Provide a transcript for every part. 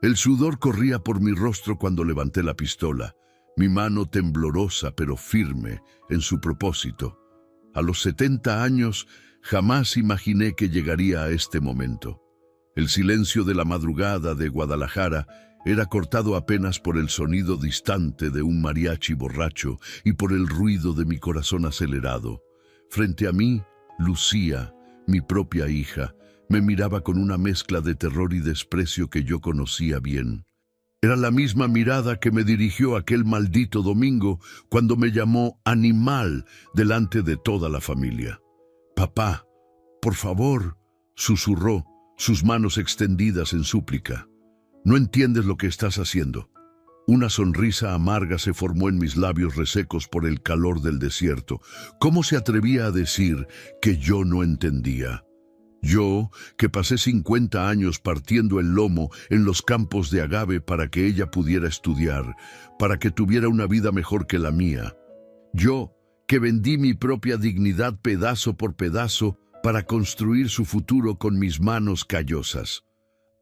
El sudor corría por mi rostro cuando levanté la pistola, mi mano temblorosa pero firme en su propósito. A los 70 años jamás imaginé que llegaría a este momento. El silencio de la madrugada de Guadalajara era cortado apenas por el sonido distante de un mariachi borracho y por el ruido de mi corazón acelerado. Frente a mí, Lucía, mi propia hija, me miraba con una mezcla de terror y desprecio que yo conocía bien. Era la misma mirada que me dirigió aquel maldito domingo cuando me llamó animal delante de toda la familia. «Papá, por favor», susurró, sus manos extendidas en súplica. «No entiendes lo que estás haciendo». Una sonrisa amarga se formó en mis labios resecos por el calor del desierto. ¿Cómo se atrevía a decir que yo no entendía? Yo, que pasé 50 años partiendo el lomo en los campos de agave para que ella pudiera estudiar, para que tuviera una vida mejor que la mía. Yo, que vendí mi propia dignidad pedazo por pedazo para construir su futuro con mis manos callosas.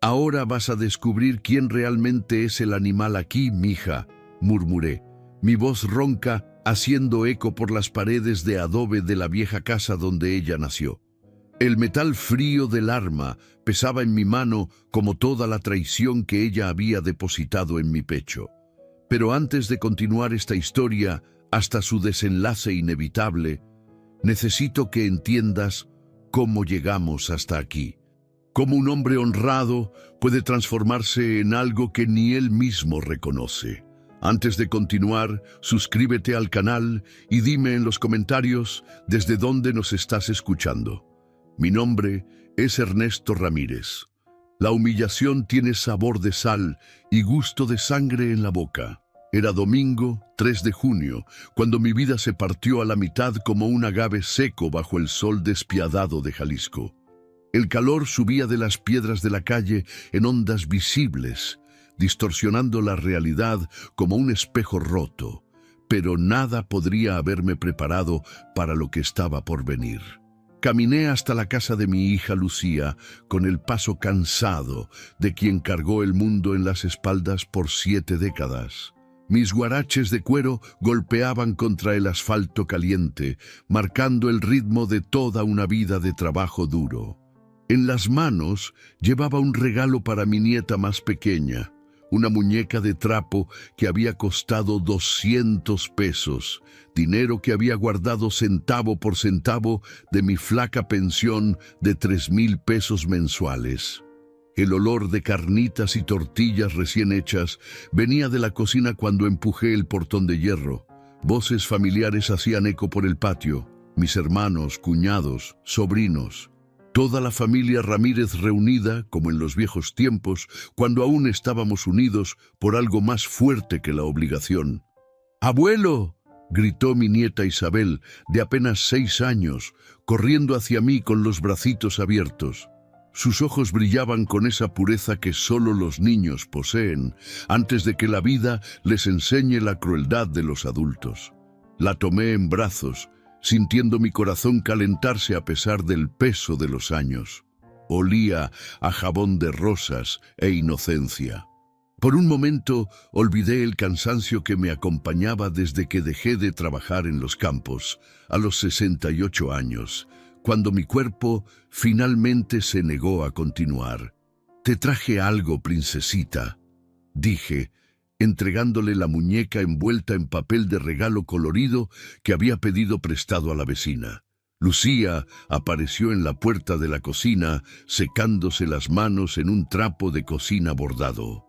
«Ahora vas a descubrir quién realmente es el animal aquí, mija», murmuré, mi voz ronca haciendo eco por las paredes de adobe de la vieja casa donde ella nació. El metal frío del arma pesaba en mi mano como toda la traición que ella había depositado en mi pecho. Pero antes de continuar esta historia hasta su desenlace inevitable, necesito que entiendas cómo llegamos hasta aquí. Cómo un hombre honrado puede transformarse en algo que ni él mismo reconoce. Antes de continuar, suscríbete al canal y dime en los comentarios desde dónde nos estás escuchando. Mi nombre es Ernesto Ramírez. La humillación tiene sabor de sal y gusto de sangre en la boca. Era domingo 3 de junio, cuando mi vida se partió a la mitad como un agave seco bajo el sol despiadado de Jalisco. El calor subía de las piedras de la calle en ondas visibles, distorsionando la realidad como un espejo roto, pero nada podría haberme preparado para lo que estaba por venir. Caminé hasta la casa de mi hija Lucía con el paso cansado de quien cargó el mundo en las espaldas por 7 décadas. Mis guaraches de cuero golpeaban contra el asfalto caliente, marcando el ritmo de toda una vida de trabajo duro. En las manos llevaba un regalo para mi nieta más pequeña, una muñeca de trapo que había costado 200 pesos, dinero que había guardado centavo por centavo de mi flaca pensión de 3,000 pesos mensuales. El olor de carnitas y tortillas recién hechas venía de la cocina cuando empujé el portón de hierro. Voces familiares hacían eco por el patio, mis hermanos, cuñados, sobrinos. Toda la familia Ramírez reunida, como en los viejos tiempos, cuando aún estábamos unidos por algo más fuerte que la obligación. «¡Abuelo!», gritó mi nieta Isabel, de apenas 6 años, corriendo hacia mí con los bracitos abiertos. Sus ojos brillaban con esa pureza que solo los niños poseen, antes de que la vida les enseñe la crueldad de los adultos. La tomé en brazos, sintiendo mi corazón calentarse a pesar del peso de los años. Olía a jabón de rosas e inocencia. Por un momento olvidé el cansancio que me acompañaba desde que dejé de trabajar en los campos, a los 68 años, cuando mi cuerpo finalmente se negó a continuar. «Te traje algo, princesita», dije, entregándole la muñeca envuelta en papel de regalo colorido que había pedido prestado a la vecina. Lucía apareció en la puerta de la cocina, secándose las manos en un trapo de cocina bordado.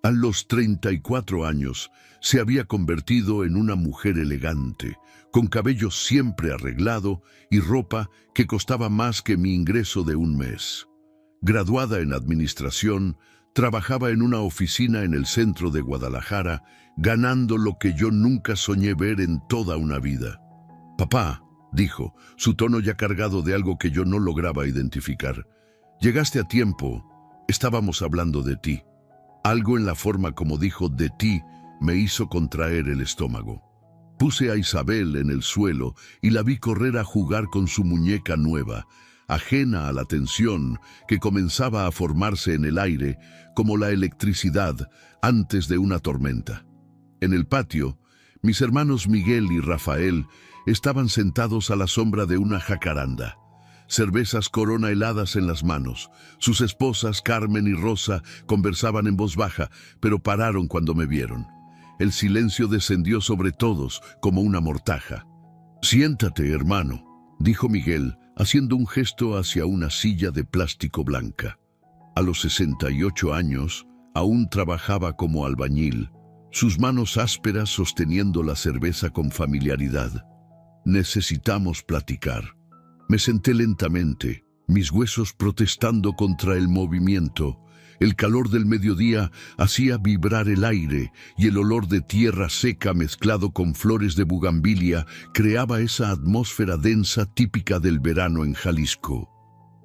A los 34 años se había convertido en una mujer elegante, con cabello siempre arreglado y ropa que costaba más que mi ingreso de un mes. Graduada en administración, trabajaba en una oficina en el centro de Guadalajara, ganando lo que yo nunca soñé ver en toda una vida. «Papá», dijo, su tono ya cargado de algo que yo no lograba identificar. «Llegaste a tiempo. Estábamos hablando de ti». Algo en la forma como dijo «de ti» me hizo contraer el estómago. Puse a Isabel en el suelo y la vi correr a jugar con su muñeca nueva, ajena a la tensión que comenzaba a formarse en el aire como la electricidad antes de una tormenta. En el patio, mis hermanos Miguel y Rafael estaban sentados a la sombra de una jacaranda, cervezas Corona heladas en las manos. Sus esposas, Carmen y Rosa, conversaban en voz baja, pero pararon cuando me vieron. El silencio descendió sobre todos como una mortaja. «Siéntate, hermano», dijo Miguel, haciendo un gesto hacia una silla de plástico blanca. A los 68 años, aún trabajaba como albañil, sus manos ásperas sosteniendo la cerveza con familiaridad. «Necesitamos platicar». Me senté lentamente, mis huesos protestando contra el movimiento. El calor del mediodía hacía vibrar el aire y el olor de tierra seca mezclado con flores de bugambilia creaba esa atmósfera densa típica del verano en Jalisco.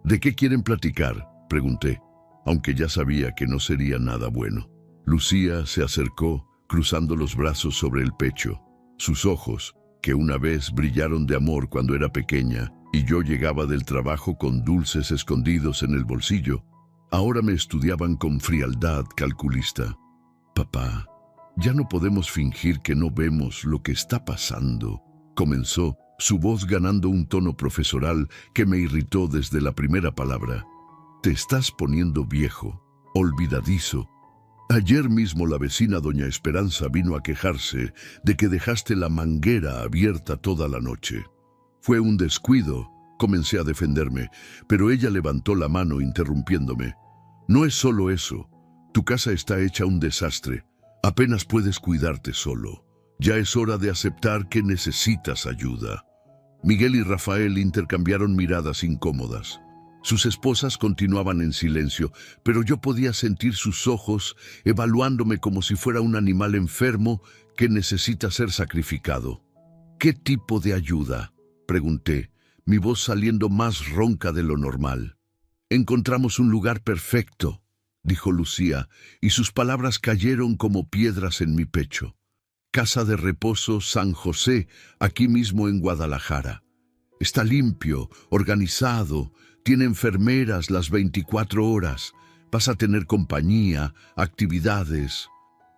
«¿De qué quieren platicar?», pregunté, aunque ya sabía que no sería nada bueno. Lucía se acercó, cruzando los brazos sobre el pecho. Sus ojos, que una vez brillaron de amor cuando era pequeña y yo llegaba del trabajo con dulces escondidos en el bolsillo, ahora me estudiaban con frialdad calculista. «Papá, ya no podemos fingir que no vemos lo que está pasando», comenzó, su voz ganando un tono profesoral que me irritó desde la primera palabra. «Te estás poniendo viejo, olvidadizo. Ayer mismo la vecina doña Esperanza vino a quejarse de que dejaste la manguera abierta toda la noche». «Fue un descuido», comencé a defenderme, pero ella levantó la mano interrumpiéndome. «No es solo eso. Tu casa está hecha un desastre. Apenas puedes cuidarte solo. Ya es hora de aceptar que necesitas ayuda». Miguel y Rafael intercambiaron miradas incómodas. Sus esposas continuaban en silencio, pero yo podía sentir sus ojos evaluándome como si fuera un animal enfermo que necesita ser sacrificado. «¿Qué tipo de ayuda?», pregunté, mi voz saliendo más ronca de lo normal. «Encontramos un lugar perfecto», dijo Lucía, y sus palabras cayeron como piedras en mi pecho. «Casa de Reposo San José, aquí mismo en Guadalajara. Está limpio, organizado, tiene enfermeras las 24 horas. Vas a tener compañía, actividades».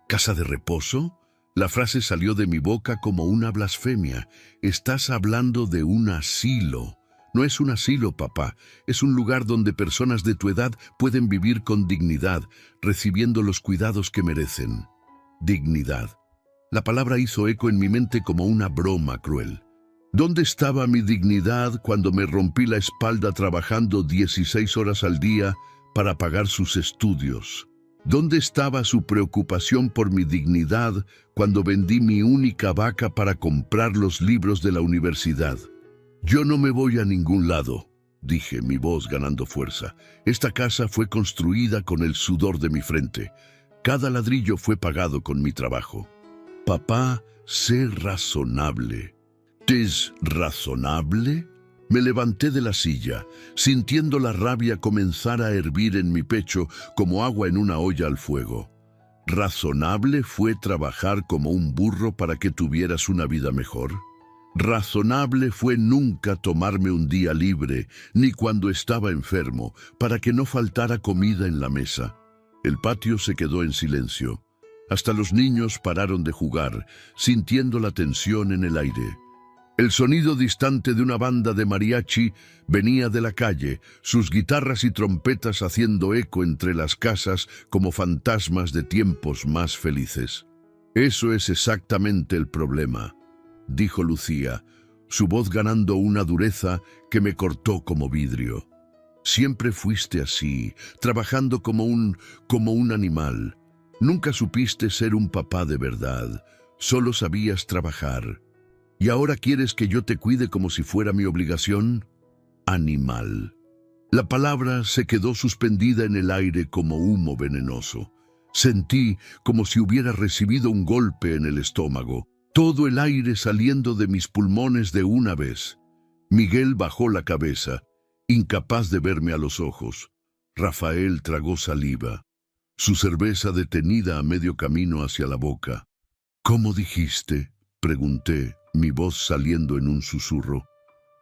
«¿Casa de reposo?». La frase salió de mi boca como una blasfemia. «Estás hablando de un asilo». «No es un asilo, papá. Es un lugar donde personas de tu edad pueden vivir con dignidad, recibiendo los cuidados que merecen». Dignidad. La palabra hizo eco en mi mente como una broma cruel. ¿Dónde estaba mi dignidad cuando me rompí la espalda trabajando 16 horas al día para pagar sus estudios? ¿Dónde estaba su preocupación por mi dignidad cuando vendí mi única vaca para comprar los libros de la universidad? «Yo no me voy a ningún lado», dije, mi voz ganando fuerza. «Esta casa fue construida con el sudor de mi frente. Cada ladrillo fue pagado con mi trabajo». «Papá, sé razonable». «¿Es razonable?». Me levanté de la silla, sintiendo la rabia comenzar a hervir en mi pecho como agua en una olla al fuego. ¿Razonable fue trabajar como un burro para que tuvieras una vida mejor? ¿Razonable fue nunca tomarme un día libre, ni cuando estaba enfermo, para que no faltara comida en la mesa? El patio se quedó en silencio. Hasta los niños pararon de jugar, sintiendo la tensión en el aire. El sonido distante de una banda de mariachi venía de la calle, sus guitarras y trompetas haciendo eco entre las casas como fantasmas de tiempos más felices. «Eso es exactamente el problema», dijo Lucía, su voz ganando una dureza que me cortó como vidrio. «Siempre fuiste así, trabajando como un animal. Nunca supiste ser un papá de verdad, solo sabías trabajar. ¿Y ahora quieres que yo te cuide como si fuera mi obligación? Animal». La palabra se quedó suspendida en el aire como humo venenoso. Sentí como si hubiera recibido un golpe en el estómago, todo el aire saliendo de mis pulmones de una vez. Miguel bajó la cabeza, incapaz de verme a los ojos. Rafael tragó saliva, su cerveza detenida a medio camino hacia la boca. «¿Cómo dijiste?», pregunté, mi voz saliendo en un susurro.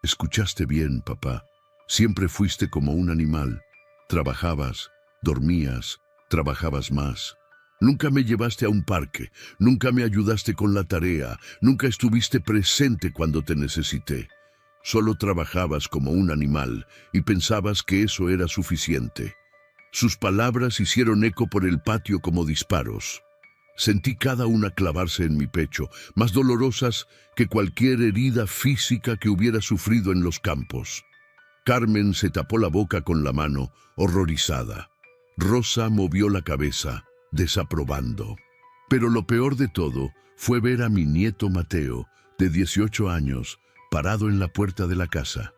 «Escuchaste bien, papá. Siempre fuiste como un animal. Trabajabas, dormías, trabajabas más. Nunca me llevaste a un parque, nunca me ayudaste con la tarea, nunca estuviste presente cuando te necesité. Solo trabajabas como un animal y pensabas que eso era suficiente. Sus palabras hicieron eco por el patio como disparos. Sentí cada una clavarse en mi pecho, más dolorosas que cualquier herida física que hubiera sufrido en los campos. Carmen se tapó la boca con la mano, horrorizada. Rosa movió la cabeza, desaprobando. Pero lo peor de todo fue ver a mi nieto Mateo, de 18 años, parado en la puerta de la casa.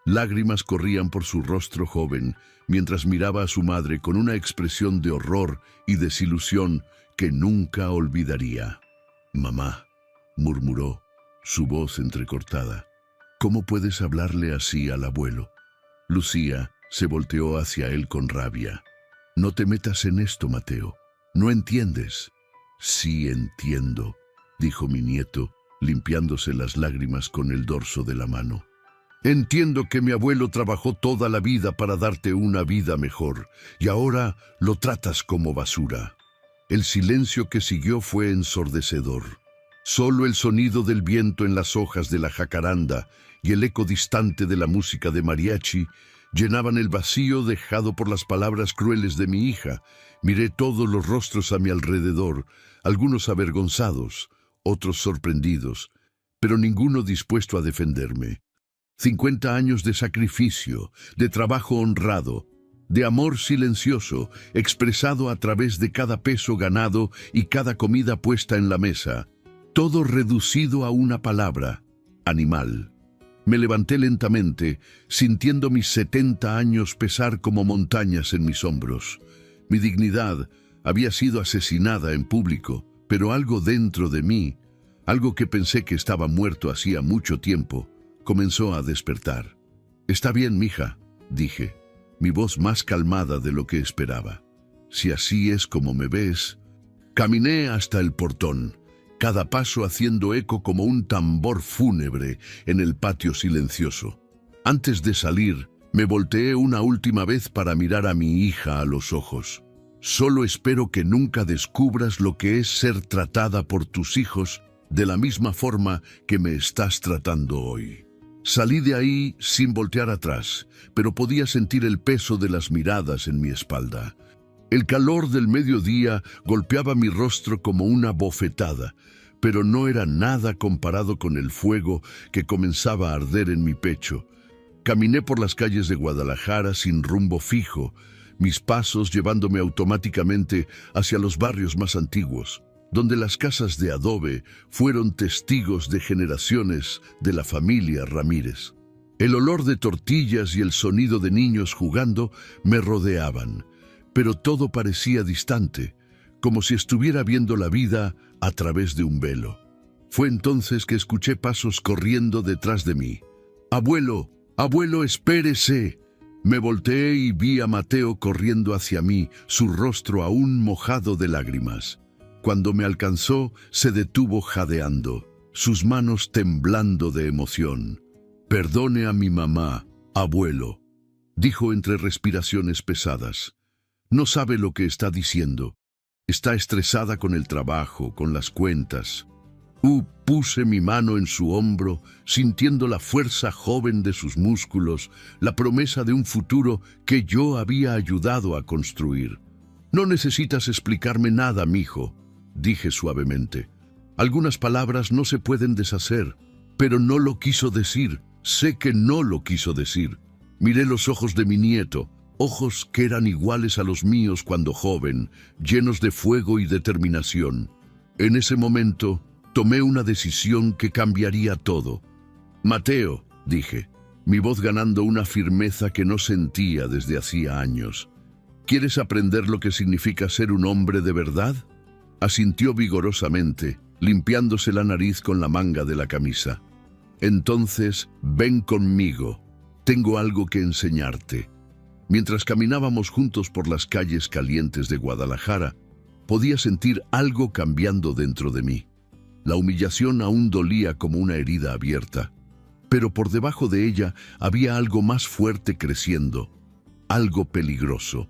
Lágrimas corrían por su rostro joven, mientras miraba a su madre con una expresión de horror y desilusión que nunca olvidaría. «Mamá», murmuró, su voz entrecortada, «¿cómo puedes hablarle así al abuelo?» Lucía se volteó hacia él con rabia. «No te metas en esto, Mateo. ¿No entiendes?» «Sí entiendo», dijo mi nieto, limpiándose las lágrimas con el dorso de la mano. «Entiendo que mi abuelo trabajó toda la vida para darte una vida mejor, y ahora lo tratas como basura». El silencio que siguió fue ensordecedor. Solo el sonido del viento en las hojas de la jacaranda y el eco distante de la música de mariachi llenaban el vacío dejado por las palabras crueles de mi hija. Miré todos los rostros a mi alrededor, algunos avergonzados, otros sorprendidos, pero ninguno dispuesto a defenderme. 50 años de sacrificio, de trabajo honrado, de amor silencioso, expresado a través de cada peso ganado y cada comida puesta en la mesa. Todo reducido a una palabra: animal. Me levanté lentamente, sintiendo mis 70 años pesar como montañas en mis hombros. Mi dignidad había sido asesinada en público, pero algo dentro de mí, algo que pensé que estaba muerto hacía mucho tiempo, comenzó a despertar. «Está bien, mija», dije, mi voz más calmada de lo que esperaba. «Si así es como me ves». Caminé hasta el portón, cada paso haciendo eco como un tambor fúnebre en el patio silencioso. Antes de salir, me volteé una última vez para mirar a mi hija a los ojos. «Solo espero que nunca descubras lo que es ser tratada por tus hijos de la misma forma que me estás tratando hoy». Salí de ahí sin voltear atrás, pero podía sentir el peso de las miradas en mi espalda. El calor del mediodía golpeaba mi rostro como una bofetada, pero no era nada comparado con el fuego que comenzaba a arder en mi pecho. Caminé por las calles de Guadalajara sin rumbo fijo, mis pasos llevándome automáticamente hacia los barrios más antiguos, donde las casas de adobe fueron testigos de generaciones de la familia Ramírez. El olor de tortillas y el sonido de niños jugando me rodeaban, pero todo parecía distante, como si estuviera viendo la vida a través de un velo. Fue entonces que escuché pasos corriendo detrás de mí. «Abuelo, abuelo, espérese». Me volteé y vi a Mateo corriendo hacia mí, su rostro aún mojado de lágrimas. Cuando me alcanzó, se detuvo jadeando, sus manos temblando de emoción. «Perdone a mi mamá, abuelo», dijo entre respiraciones pesadas. «No sabe lo que está diciendo. Está estresada con el trabajo, con las cuentas». Puse mi mano en su hombro, sintiendo la fuerza joven de sus músculos, la promesa de un futuro que yo había ayudado a construir. «No necesitas explicarme nada, mijo», dije suavemente. «Algunas palabras no se pueden deshacer, pero no lo quiso decir. Sé que no lo quiso decir». Miré los ojos de mi nieto, ojos que eran iguales a los míos cuando joven, llenos de fuego y determinación. En ese momento, tomé una decisión que cambiaría todo. «Mateo», dije, mi voz ganando una firmeza que no sentía desde hacía años. «¿Quieres aprender lo que significa ser un hombre de verdad?». Asintió vigorosamente, limpiándose la nariz con la manga de la camisa. «Entonces, ven conmigo. Tengo algo que enseñarte». Mientras caminábamos juntos por las calles calientes de Guadalajara, podía sentir algo cambiando dentro de mí. La humillación aún dolía como una herida abierta. pero por debajo de ella había algo más fuerte creciendo, algo peligroso.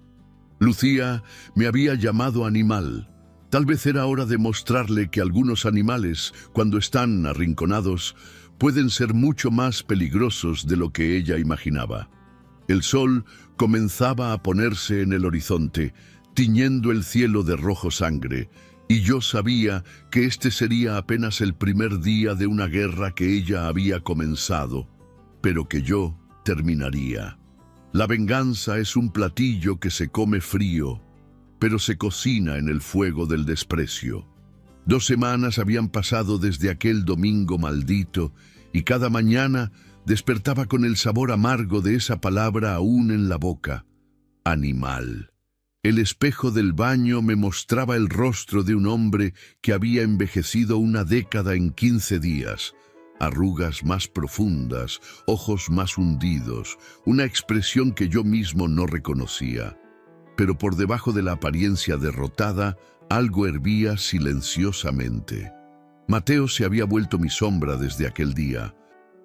Lucía me había llamado animal. Tal vez era hora de mostrarle que algunos animales, cuando están arrinconados, pueden ser mucho más peligrosos de lo que ella imaginaba. El sol comenzaba a ponerse en el horizonte, tiñendo el cielo de rojo sangre, y yo sabía que este sería apenas el primer día de una guerra que ella había comenzado, pero que yo terminaría. La venganza es un platillo que se come frío, pero se cocina en el fuego del desprecio. 2 semanas habían pasado desde aquel domingo maldito, y cada mañana despertaba con el sabor amargo de esa palabra aún en la boca. Animal. El espejo del baño me mostraba el rostro de un hombre que había envejecido una década en 15 días. Arrugas más profundas, ojos más hundidos, una expresión que yo mismo no reconocía. Pero por debajo de la apariencia derrotada, algo hervía silenciosamente. Mateo se había vuelto mi sombra desde aquel día.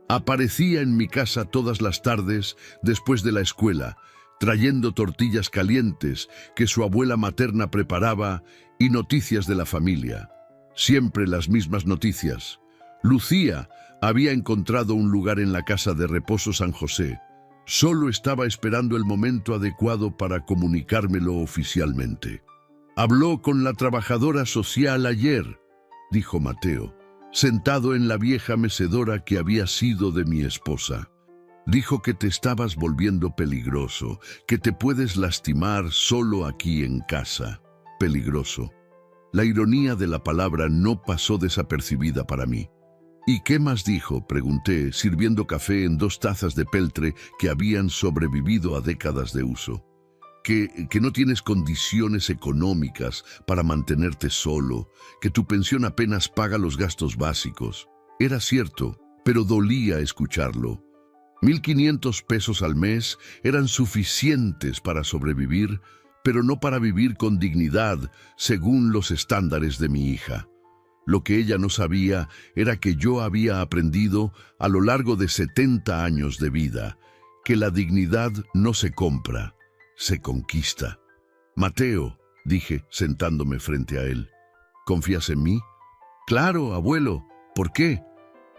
Aparecía en mi casa todas las tardes después de la escuela, trayendo tortillas calientes que su abuela materna preparaba y noticias de la familia. Siempre las mismas noticias. Lucía había encontrado un lugar en la casa de reposo San José. Solo estaba esperando el momento adecuado para comunicármelo oficialmente. «Habló con la trabajadora social ayer», dijo Mateo, sentado en la vieja mecedora que había sido de mi esposa. «Dijo que te estabas volviendo peligroso, que te puedes lastimar solo aquí en casa». Peligroso. La ironía de la palabra no pasó desapercibida para mí. «¿Y qué más dijo?», pregunté, sirviendo café en 2 tazas de peltre que habían sobrevivido a décadas de uso. Que no tienes condiciones económicas para mantenerte solo, que tu pensión apenas paga los gastos básicos. Era cierto, pero dolía escucharlo. 1,500 pesos al mes eran suficientes para sobrevivir, pero no para vivir con dignidad según los estándares de mi hija. Lo que ella no sabía era que yo había aprendido a lo largo de 70 años de vida que la dignidad no se compra, se conquista. «Mateo», dije, sentándome frente a él, «¿confías en mí?» «Claro, abuelo. ¿Por qué?»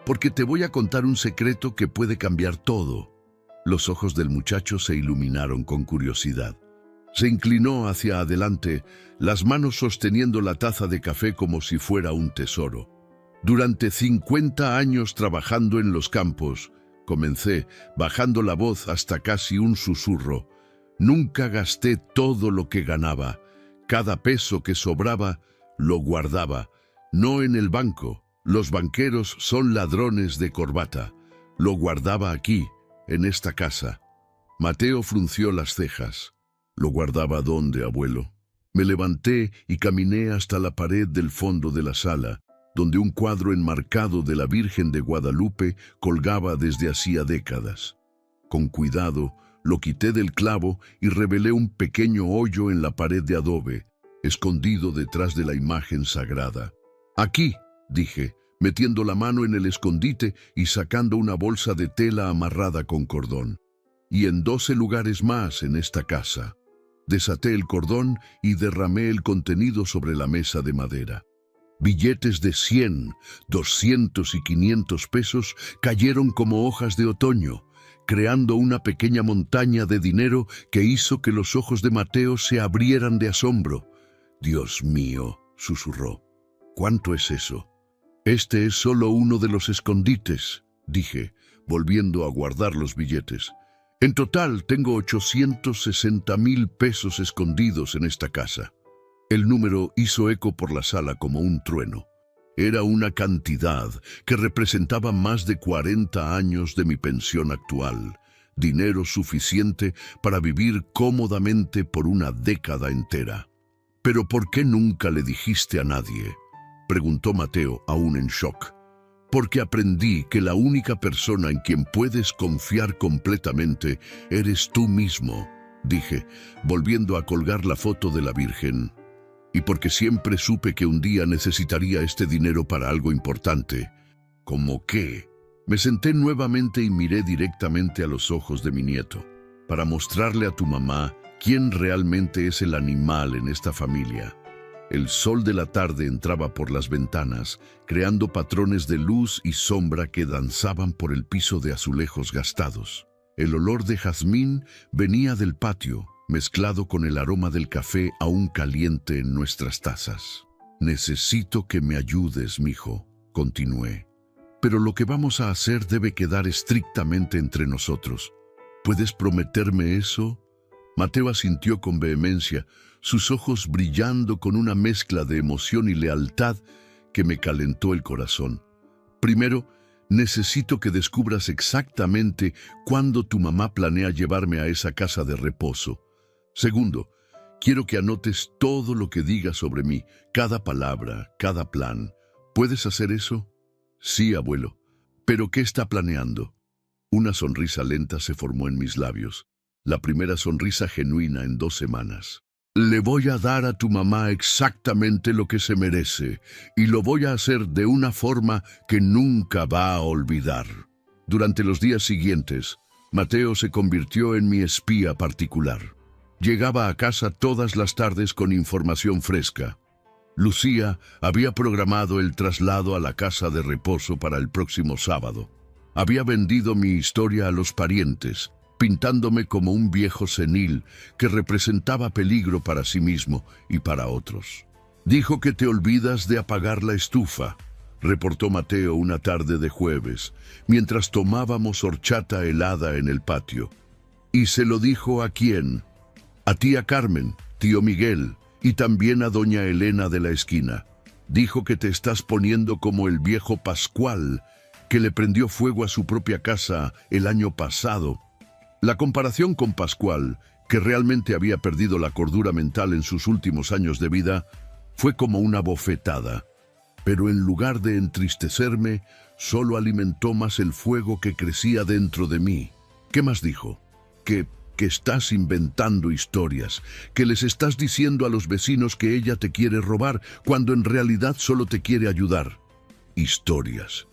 «Porque te voy a contar un secreto que puede cambiar todo». Los ojos del muchacho se iluminaron con curiosidad. Se inclinó hacia adelante, las manos sosteniendo la taza de café como si fuera un tesoro. «Durante 50 años trabajando en los campos», comencé, bajando la voz hasta casi un susurro, «nunca gasté todo lo que ganaba. Cada peso que sobraba lo guardaba, no en el banco. Los banqueros son ladrones de corbata. Lo guardaba aquí, en esta casa». Mateo frunció las cejas. «¿Lo guardaba dónde, abuelo?» Me levanté y caminé hasta la pared del fondo de la sala, donde un cuadro enmarcado de la Virgen de Guadalupe colgaba desde hacía décadas. Con cuidado, lo quité del clavo y revelé un pequeño hoyo en la pared de adobe, escondido detrás de la imagen sagrada. «Aquí», dije, metiendo la mano en el escondite y sacando una bolsa de tela amarrada con cordón. «Y en 12 lugares más en esta casa». Desaté el cordón y derramé el contenido sobre la mesa de madera. Billetes de 100, 200 y 500 pesos cayeron como hojas de otoño, creando una pequeña montaña de dinero que hizo que los ojos de Mateo se abrieran de asombro. «Dios mío», susurró, «¿cuánto es eso?» «Este es solo uno de los escondites», dije, volviendo a guardar los billetes. «En total tengo 860,000 pesos escondidos en esta casa». El número hizo eco por la sala como un trueno. Era una cantidad que representaba más de 40 años de mi pensión actual, dinero suficiente para vivir cómodamente por una década entera. «¿Pero por qué nunca le dijiste a nadie?», preguntó Mateo, aún en shock. «Porque aprendí que la única persona en quien puedes confiar completamente eres tú mismo», dije, volviendo a colgar la foto de la Virgen. «Y porque siempre supe que un día necesitaría este dinero para algo importante». «¿Cómo qué?», Me senté nuevamente y miré directamente a los ojos de mi nieto, para mostrarle a tu mamá quién realmente es el animal en esta familia. El sol de la tarde entraba por las ventanas, creando patrones de luz y sombra que danzaban por el piso de azulejos gastados. El olor de jazmín venía del patio, mezclado con el aroma del café aún caliente en nuestras tazas. «Necesito que me ayudes, mijo», continué. «Pero lo que vamos a hacer debe quedar estrictamente entre nosotros. ¿Puedes prometerme eso?» Mateo asintió con vehemencia, sus ojos brillando con una mezcla de emoción y lealtad que me calentó el corazón. «Primero, necesito que descubras exactamente cuándo tu mamá planea llevarme a esa casa de reposo. Segundo, quiero que anotes todo lo que diga sobre mí, cada palabra, cada plan. ¿Puedes hacer eso?» «Sí, abuelo. ¿Pero qué está planeando?» Una sonrisa lenta se formó en mis labios, la primera sonrisa genuina en 2 semanas. «Le voy a dar a tu mamá exactamente lo que se merece, y lo voy a hacer de una forma que nunca va a olvidar». Durante los días siguientes, Mateo se convirtió en mi espía particular. Llegaba a casa todas las tardes con información fresca. Lucía había programado el traslado a la casa de reposo para el próximo sábado. Había vendido mi historia a los parientes, pintándome como un viejo senil que representaba peligro para sí mismo y para otros. «Dijo que te olvidas de apagar la estufa», reportó Mateo una tarde de jueves, mientras tomábamos horchata helada en el patio. «¿Y se lo dijo a quién?» «A tía Carmen, tío Miguel, y también a doña Elena de la esquina. Dijo que te estás poniendo como el viejo Pascual, que le prendió fuego a su propia casa el año pasado». La comparación con Pascual, que realmente había perdido la cordura mental en sus últimos años de vida, fue como una bofetada. Pero en lugar de entristecerme, solo alimentó más el fuego que crecía dentro de mí. ¿Qué más dijo? Que estás inventando historias, que les estás diciendo a los vecinos que ella te quiere robar, cuando en realidad solo te quiere ayudar. Historias.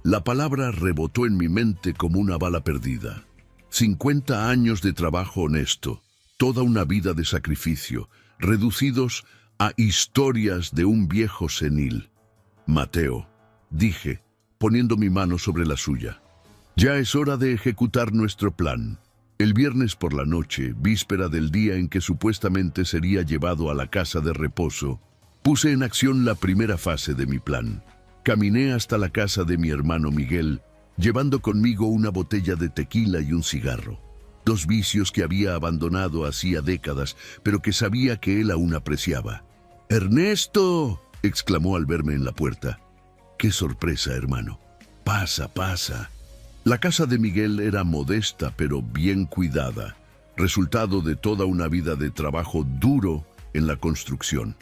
La palabra rebotó en mi mente como una bala perdida. 50 años de trabajo honesto, toda una vida de sacrificio, reducidos a historias de un viejo senil. «Mateo», dije, poniendo mi mano sobre la suya, «ya es hora de ejecutar nuestro plan». El viernes por la noche, víspera del día en que supuestamente sería llevado a la casa de reposo, puse en acción la primera fase de mi plan. Caminé hasta la casa de mi hermano Miguel, llevando conmigo una botella de tequila y un cigarro. 2 vicios que había abandonado hacía décadas, pero que sabía que él aún apreciaba. «¡Ernesto!», exclamó al verme en la puerta. «¡Qué sorpresa, hermano! Pasa, pasa». La casa de Miguel era modesta pero bien cuidada, resultado de toda una vida de trabajo duro en la construcción.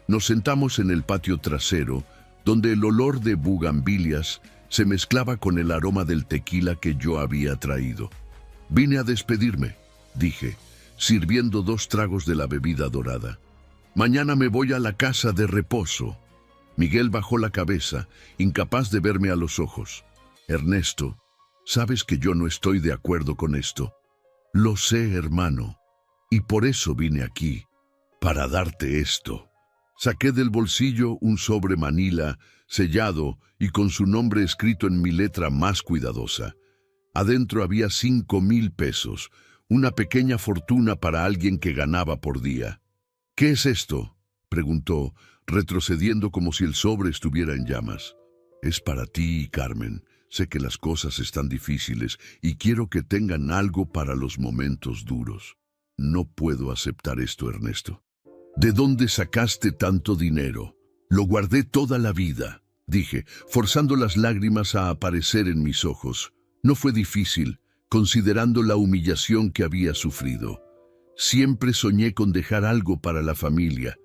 Nos sentamos en el patio trasero, donde el olor de bugambilias se mezclaba con el aroma del tequila que yo había traído. «Vine a despedirme», dije, sirviendo 2 tragos de la bebida dorada. «Mañana me voy a la casa de reposo». Miguel bajó la cabeza, incapaz de verme a los ojos. «Ernesto, sabes que yo no estoy de acuerdo con esto». «Lo sé, hermano, y por eso vine aquí, para darte esto». Saqué del bolsillo un sobre manila, sellado y con su nombre escrito en mi letra más cuidadosa. Adentro había 5,000 pesos, una pequeña fortuna para alguien que ganaba por día. «¿Qué es esto?», preguntó, retrocediendo como si el sobre estuviera en llamas. «Es para ti, Carmen. Sé que las cosas están difíciles y quiero que tengan algo para los momentos duros. No puedo aceptar esto, Ernesto». «¿De dónde sacaste tanto dinero?». «Lo guardé toda la vida», dije, forzando las lágrimas a aparecer en mis ojos. No fue difícil, considerando la humillación que había sufrido. Siempre soñé con dejar algo para la familia,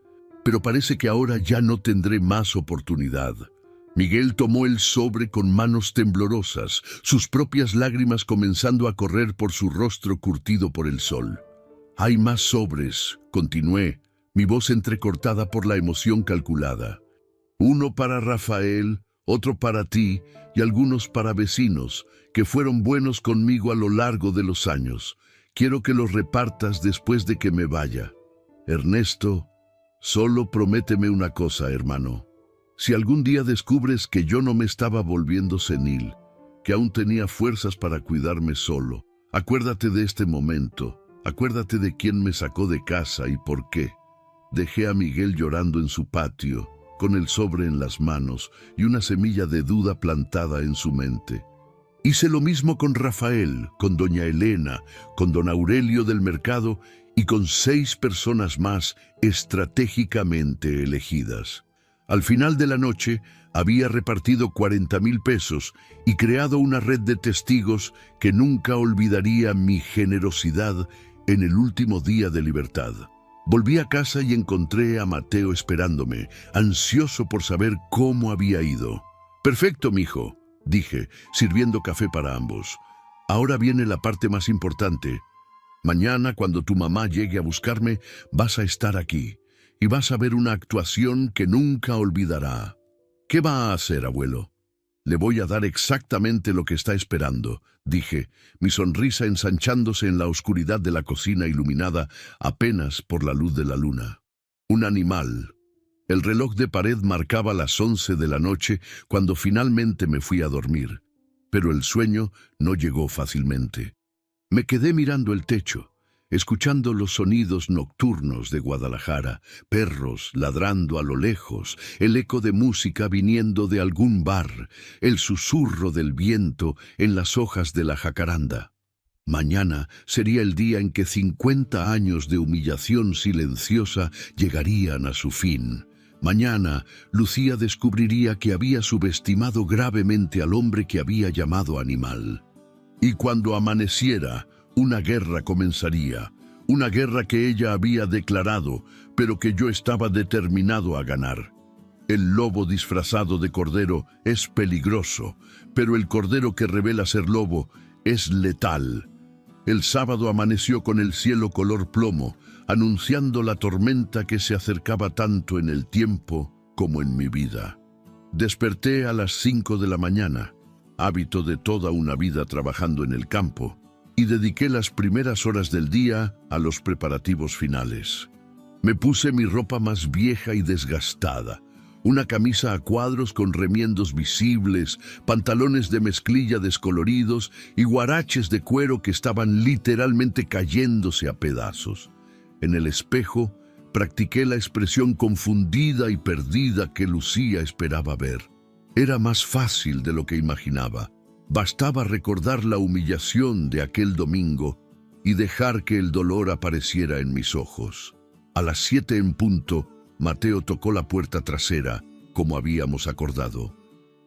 pero parece que ahora ya no tendré más oportunidad. Miguel tomó el sobre con manos temblorosas, sus propias lágrimas comenzando a correr por su rostro curtido por el sol. «Hay más sobres», continué, mi voz entrecortada por la emoción calculada. «Uno para Rafael, otro para ti y algunos para vecinos que fueron buenos conmigo a lo largo de los años. Quiero que los repartas después de que me vaya. Ernesto, solo prométeme una cosa, hermano. Si algún día descubres que yo no me estaba volviendo senil, que aún tenía fuerzas para cuidarme solo, acuérdate de este momento, acuérdate de quién me sacó de casa y por qué. Dejé a Miguel llorando en su patio, con el sobre en las manos y una semilla de duda plantada en su mente. Hice lo mismo con Rafael, con doña Elena, con don Aurelio del mercado y con 6 personas más estratégicamente elegidas. Al final de la noche había repartido 40,000 pesos y creado una red de testigos que nunca olvidaría mi generosidad en el último día de libertad. Volví a casa y encontré a Mateo esperándome, ansioso por saber cómo había ido. «Perfecto, mijo», dije, sirviendo café para ambos. «Ahora viene la parte más importante. Mañana, cuando tu mamá llegue a buscarme, vas a estar aquí y vas a ver una actuación que nunca olvidará». «¿Qué va a hacer, abuelo?» «Le voy a dar exactamente lo que está esperando», dije, mi sonrisa ensanchándose en la oscuridad de la cocina iluminada apenas por la luz de la luna. Un animal. El reloj de pared marcaba las 11 de la noche cuando finalmente me fui a dormir, pero el sueño no llegó fácilmente. Me quedé mirando el techo, escuchando los sonidos nocturnos de Guadalajara, perros ladrando a lo lejos, el eco de música viniendo de algún bar, el susurro del viento en las hojas de la jacaranda. Mañana sería el día en que 50 años de humillación silenciosa llegarían a su fin. Mañana, Lucía descubriría que había subestimado gravemente al hombre que había llamado animal. Y cuando amaneciera, una guerra comenzaría, una guerra que ella había declarado, pero que yo estaba determinado a ganar. El lobo disfrazado de cordero es peligroso, pero el cordero que revela ser lobo es letal. El sábado amaneció con el cielo color plomo, anunciando la tormenta que se acercaba tanto en el tiempo como en mi vida. Desperté a las 5 de la mañana, hábito de toda una vida trabajando en el campo, y dediqué las primeras horas del día a los preparativos finales. Me puse mi ropa más vieja y desgastada, una camisa a cuadros con remiendos visibles, pantalones de mezclilla descoloridos y guaraches de cuero que estaban literalmente cayéndose a pedazos. En el espejo, practiqué la expresión confundida y perdida que Lucía esperaba ver. Era más fácil de lo que imaginaba. Bastaba recordar la humillación de aquel domingo y dejar que el dolor apareciera en mis ojos. A las 7 en punto, Mateo tocó la puerta trasera, como habíamos acordado.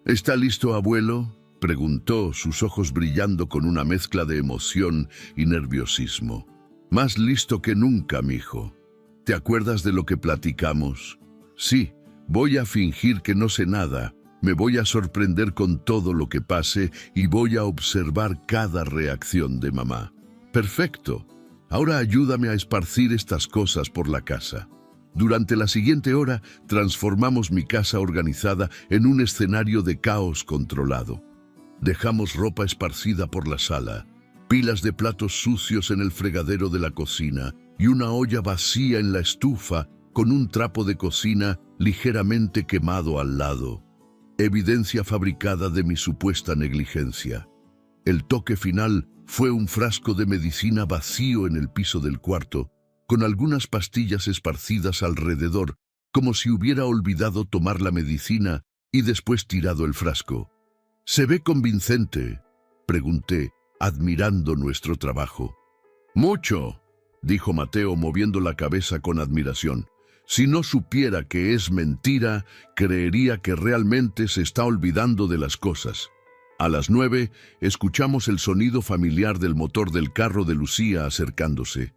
«¿Está listo, abuelo?», preguntó, sus ojos brillando con una mezcla de emoción y nerviosismo. «Más listo que nunca, mijo. ¿Te acuerdas de lo que platicamos?». «Sí, voy a fingir que no sé nada. Me voy a sorprender con todo lo que pase y voy a observar cada reacción de mamá». «Perfecto. Ahora ayúdame a esparcir estas cosas por la casa». Durante la siguiente hora, transformamos mi casa organizada en un escenario de caos controlado. Dejamos ropa esparcida por la sala, pilas de platos sucios en el fregadero de la cocina y una olla vacía en la estufa con un trapo de cocina ligeramente quemado al lado. Evidencia fabricada de mi supuesta negligencia. El toque final fue un frasco de medicina vacío en el piso del cuarto, con algunas pastillas esparcidas alrededor, como si hubiera olvidado tomar la medicina y después tirado el frasco. «¿Se ve convincente?», pregunté, admirando nuestro trabajo. «Mucho», dijo Mateo moviendo la cabeza con admiración. «Si no supiera que es mentira, creería que realmente se está olvidando de las cosas». A las 9, escuchamos el sonido familiar del motor del carro de Lucía acercándose.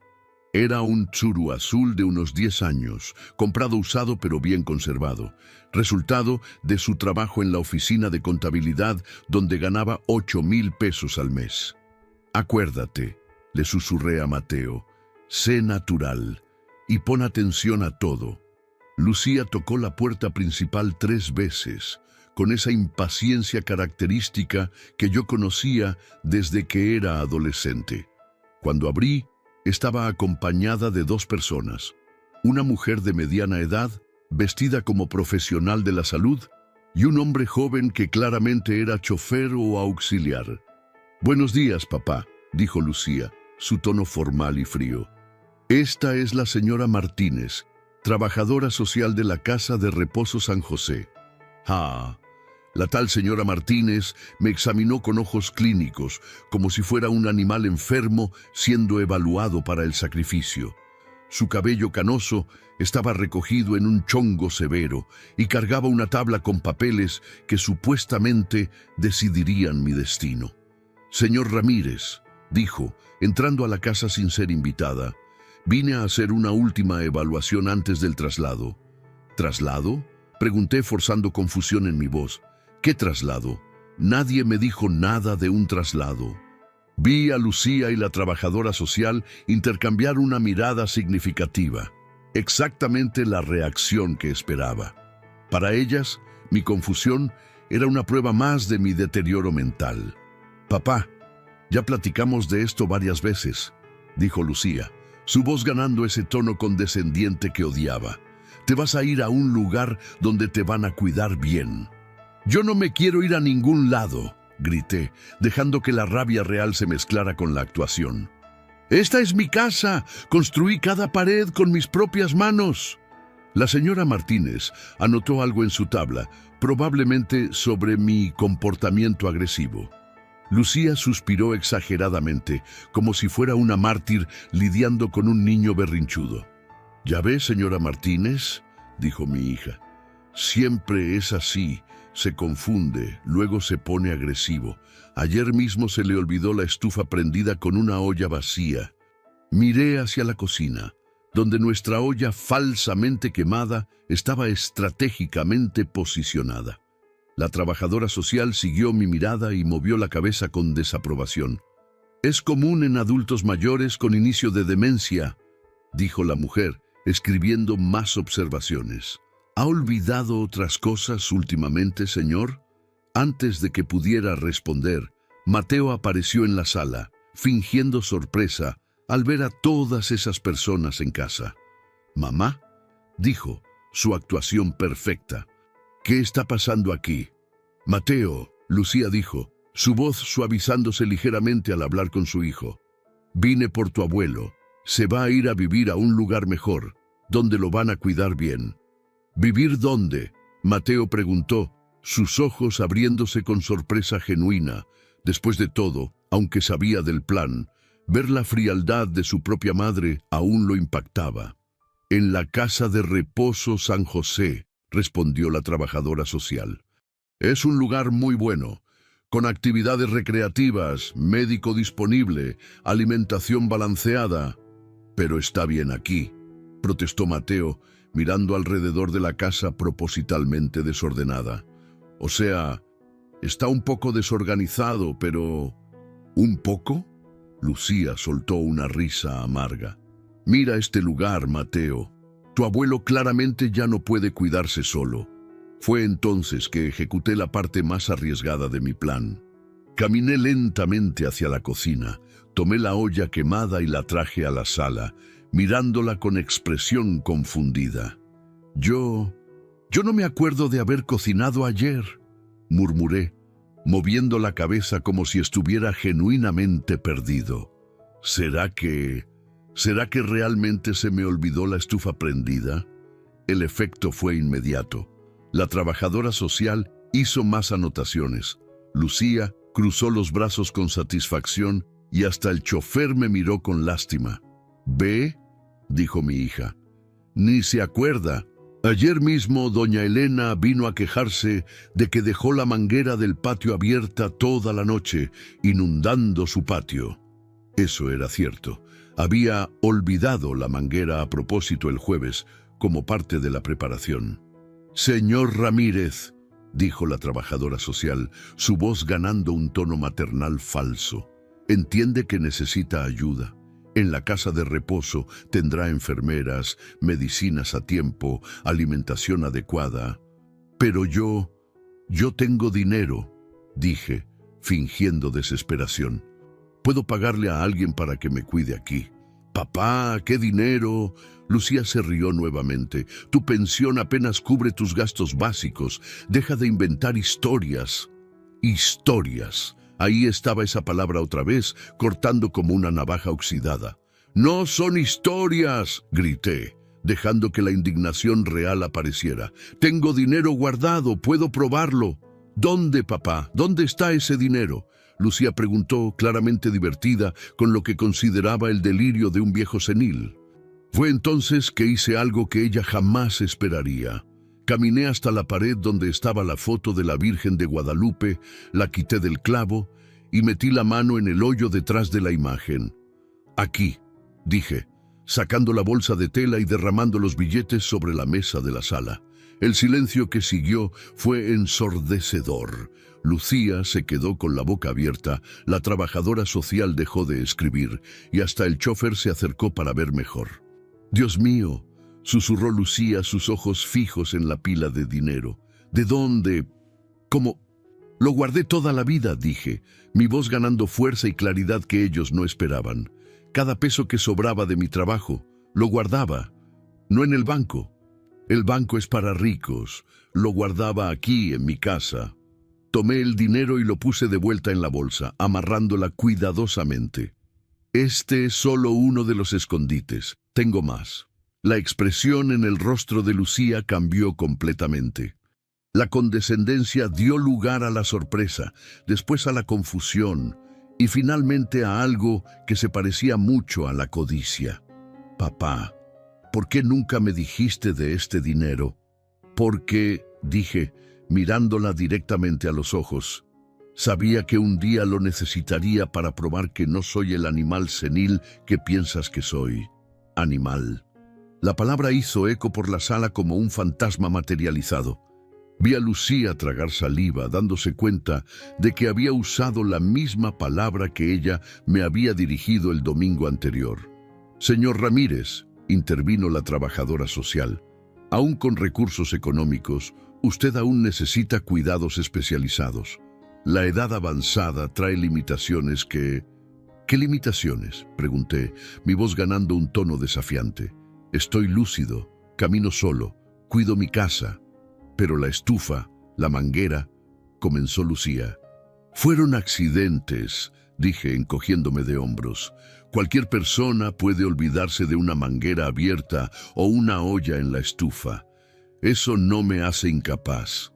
Era un Tsuru azul de unos 10 años, comprado usado pero bien conservado, resultado de su trabajo en la oficina de contabilidad donde ganaba 8,000 pesos al mes. «Acuérdate», le susurré a Mateo, «sé natural y pon atención a todo». Lucía tocó la puerta principal 3 veces, con esa impaciencia característica que yo conocía desde que era adolescente. Cuando abrí, estaba acompañada de 2 personas, una mujer de mediana edad, vestida como profesional de la salud, y un hombre joven que claramente era chofer o auxiliar. «Buenos días, papá», dijo Lucía, su tono formal y frío. «Esta es la señora Martínez, trabajadora social de la Casa de Reposo San José». Ah, la tal señora Martínez me examinó con ojos clínicos, como si fuera un animal enfermo siendo evaluado para el sacrificio. Su cabello canoso estaba recogido en un chongo severo y cargaba una tabla con papeles que supuestamente decidirían mi destino. «Señor Ramírez», dijo, entrando a la casa sin ser invitada, «vine a hacer una última evaluación antes del traslado». «¿Traslado?», pregunté forzando confusión en mi voz. «¿Qué traslado? Nadie me dijo nada de un traslado». Vi a Lucía y la trabajadora social intercambiar una mirada significativa, exactamente la reacción que esperaba. Para ellas, mi confusión era una prueba más de mi deterioro mental. «Papá, ya platicamos de esto varias veces», dijo Lucía, su voz ganando ese tono condescendiente que odiaba. «Te vas a ir a un lugar donde te van a cuidar bien». «Yo no me quiero ir a ningún lado», grité, dejando que la rabia real se mezclara con la actuación. «Esta es mi casa. Construí cada pared con mis propias manos». La señora Martínez anotó algo en su tabla, probablemente sobre mi comportamiento agresivo. Lucía suspiró exageradamente, como si fuera una mártir lidiando con un niño berrinchudo. «Ya ve, señora Martínez», dijo mi hija, «siempre es así. Se confunde, luego se pone agresivo. Ayer mismo se le olvidó la estufa prendida con una olla vacía». Miré hacia la cocina, donde nuestra olla falsamente quemada estaba estratégicamente posicionada. La trabajadora social siguió mi mirada y movió la cabeza con desaprobación. «Es común en adultos mayores con inicio de demencia», dijo la mujer, escribiendo más observaciones. «¿Ha olvidado otras cosas últimamente, señor?». Antes de que pudiera responder, Mateo apareció en la sala, fingiendo sorpresa al ver a todas esas personas en casa. «Mamá», dijo, su actuación perfecta. «¿Qué está pasando aquí?». «Mateo», Lucía dijo, su voz suavizándose ligeramente al hablar con su hijo. «Vine por tu abuelo. Se va a ir a vivir a un lugar mejor, donde lo van a cuidar bien». «¿Vivir dónde?», Mateo preguntó, sus ojos abriéndose con sorpresa genuina. Después de todo, aunque sabía del plan, ver la frialdad de su propia madre aún lo impactaba. «En la Casa de Reposo San José», respondió la trabajadora social. «Es un lugar muy bueno, con actividades recreativas, médico disponible, alimentación balanceada». «Pero está bien aquí», protestó Mateo, mirando alrededor de la casa propositalmente desordenada. «O sea, está un poco desorganizado, pero...». «¿Un poco?», Lucía soltó una risa amarga. «Mira este lugar, Mateo. Tu abuelo claramente ya no puede cuidarse solo». Fue entonces que ejecuté la parte más arriesgada de mi plan. Caminé lentamente hacia la cocina, tomé la olla quemada y la traje a la sala, mirándola con expresión confundida. Yo no me acuerdo de haber cocinado ayer», murmuré, moviendo la cabeza como si estuviera genuinamente perdido. ¿Será que realmente se me olvidó la estufa prendida? El efecto fue inmediato. La trabajadora social hizo más anotaciones. Lucía cruzó los brazos con satisfacción y hasta el chofer me miró con lástima. «¿Ve?», dijo mi hija. «Ni se acuerda. Ayer mismo doña Elena vino a quejarse de que dejó la manguera del patio abierta toda la noche, inundando su patio». Eso era cierto. Había olvidado la manguera a propósito el jueves, como parte de la preparación. «Señor Ramírez», dijo la trabajadora social, su voz ganando un tono maternal falso, «entiende que necesita ayuda. En la casa de reposo tendrá enfermeras, medicinas a tiempo, alimentación adecuada. Pero yo Yo tengo dinero, dije, fingiendo desesperación. Puedo pagarle a alguien para que me cuide aquí. Papá, ¿qué dinero? Lucía se rió nuevamente. Tu pensión apenas cubre tus gastos básicos. Deja de inventar historias. Historias. Ahí estaba esa palabra otra vez, cortando como una navaja oxidada. ¡No son historias!, grité, dejando que la indignación real apareciera. Tengo dinero guardado, puedo probarlo. ¿Dónde, papá? ¿Dónde está ese dinero? Lucía preguntó, claramente divertida, con lo que consideraba el delirio de un viejo senil. Fue entonces que hice algo que ella jamás esperaría. Caminé hasta la pared donde estaba la foto de la Virgen de Guadalupe, la quité del clavo y metí la mano en el hoyo detrás de la imagen. Aquí, dije, sacando la bolsa de tela y derramando los billetes sobre la mesa de la sala. El silencio que siguió fue ensordecedor. Lucía se quedó con la boca abierta, la trabajadora social dejó de escribir y hasta el chofer se acercó para ver mejor. «Dios mío», susurró Lucía, sus ojos fijos en la pila de dinero. «¿De dónde? ¿Cómo?» «Lo guardé toda la vida», dije, mi voz ganando fuerza y claridad que ellos no esperaban. Cada peso que sobraba de mi trabajo, lo guardaba, no en el banco. El banco es para ricos, lo guardaba aquí, en mi casa. Tomé el dinero y lo puse de vuelta en la bolsa, amarrándola cuidadosamente. Este es solo uno de los escondites, tengo más. La expresión en el rostro de Lucía cambió completamente. La condescendencia dio lugar a la sorpresa, después a la confusión y finalmente a algo que se parecía mucho a la codicia. «Papá, ¿por qué nunca me dijiste de este dinero?» «Porque», dije, mirándola directamente a los ojos, «sabía que un día lo necesitaría para probar que no soy el animal senil que piensas que soy. Animal». La palabra hizo eco por la sala como un fantasma materializado. Vi a Lucía tragar saliva, dándose cuenta de que había usado la misma palabra que ella me había dirigido el domingo anterior. «Señor Ramírez», intervino la trabajadora social, «aún con recursos económicos, usted aún necesita cuidados especializados. La edad avanzada trae limitaciones que...» «¿Qué limitaciones?», pregunté, mi voz ganando un tono desafiante. «Estoy lúcido, camino solo, cuido mi casa». «Pero la estufa, la manguera», comenzó Lucía. «Fueron accidentes», dije encogiéndome de hombros. «Cualquier persona puede olvidarse de una manguera abierta o una olla en la estufa. Eso no me hace incapaz».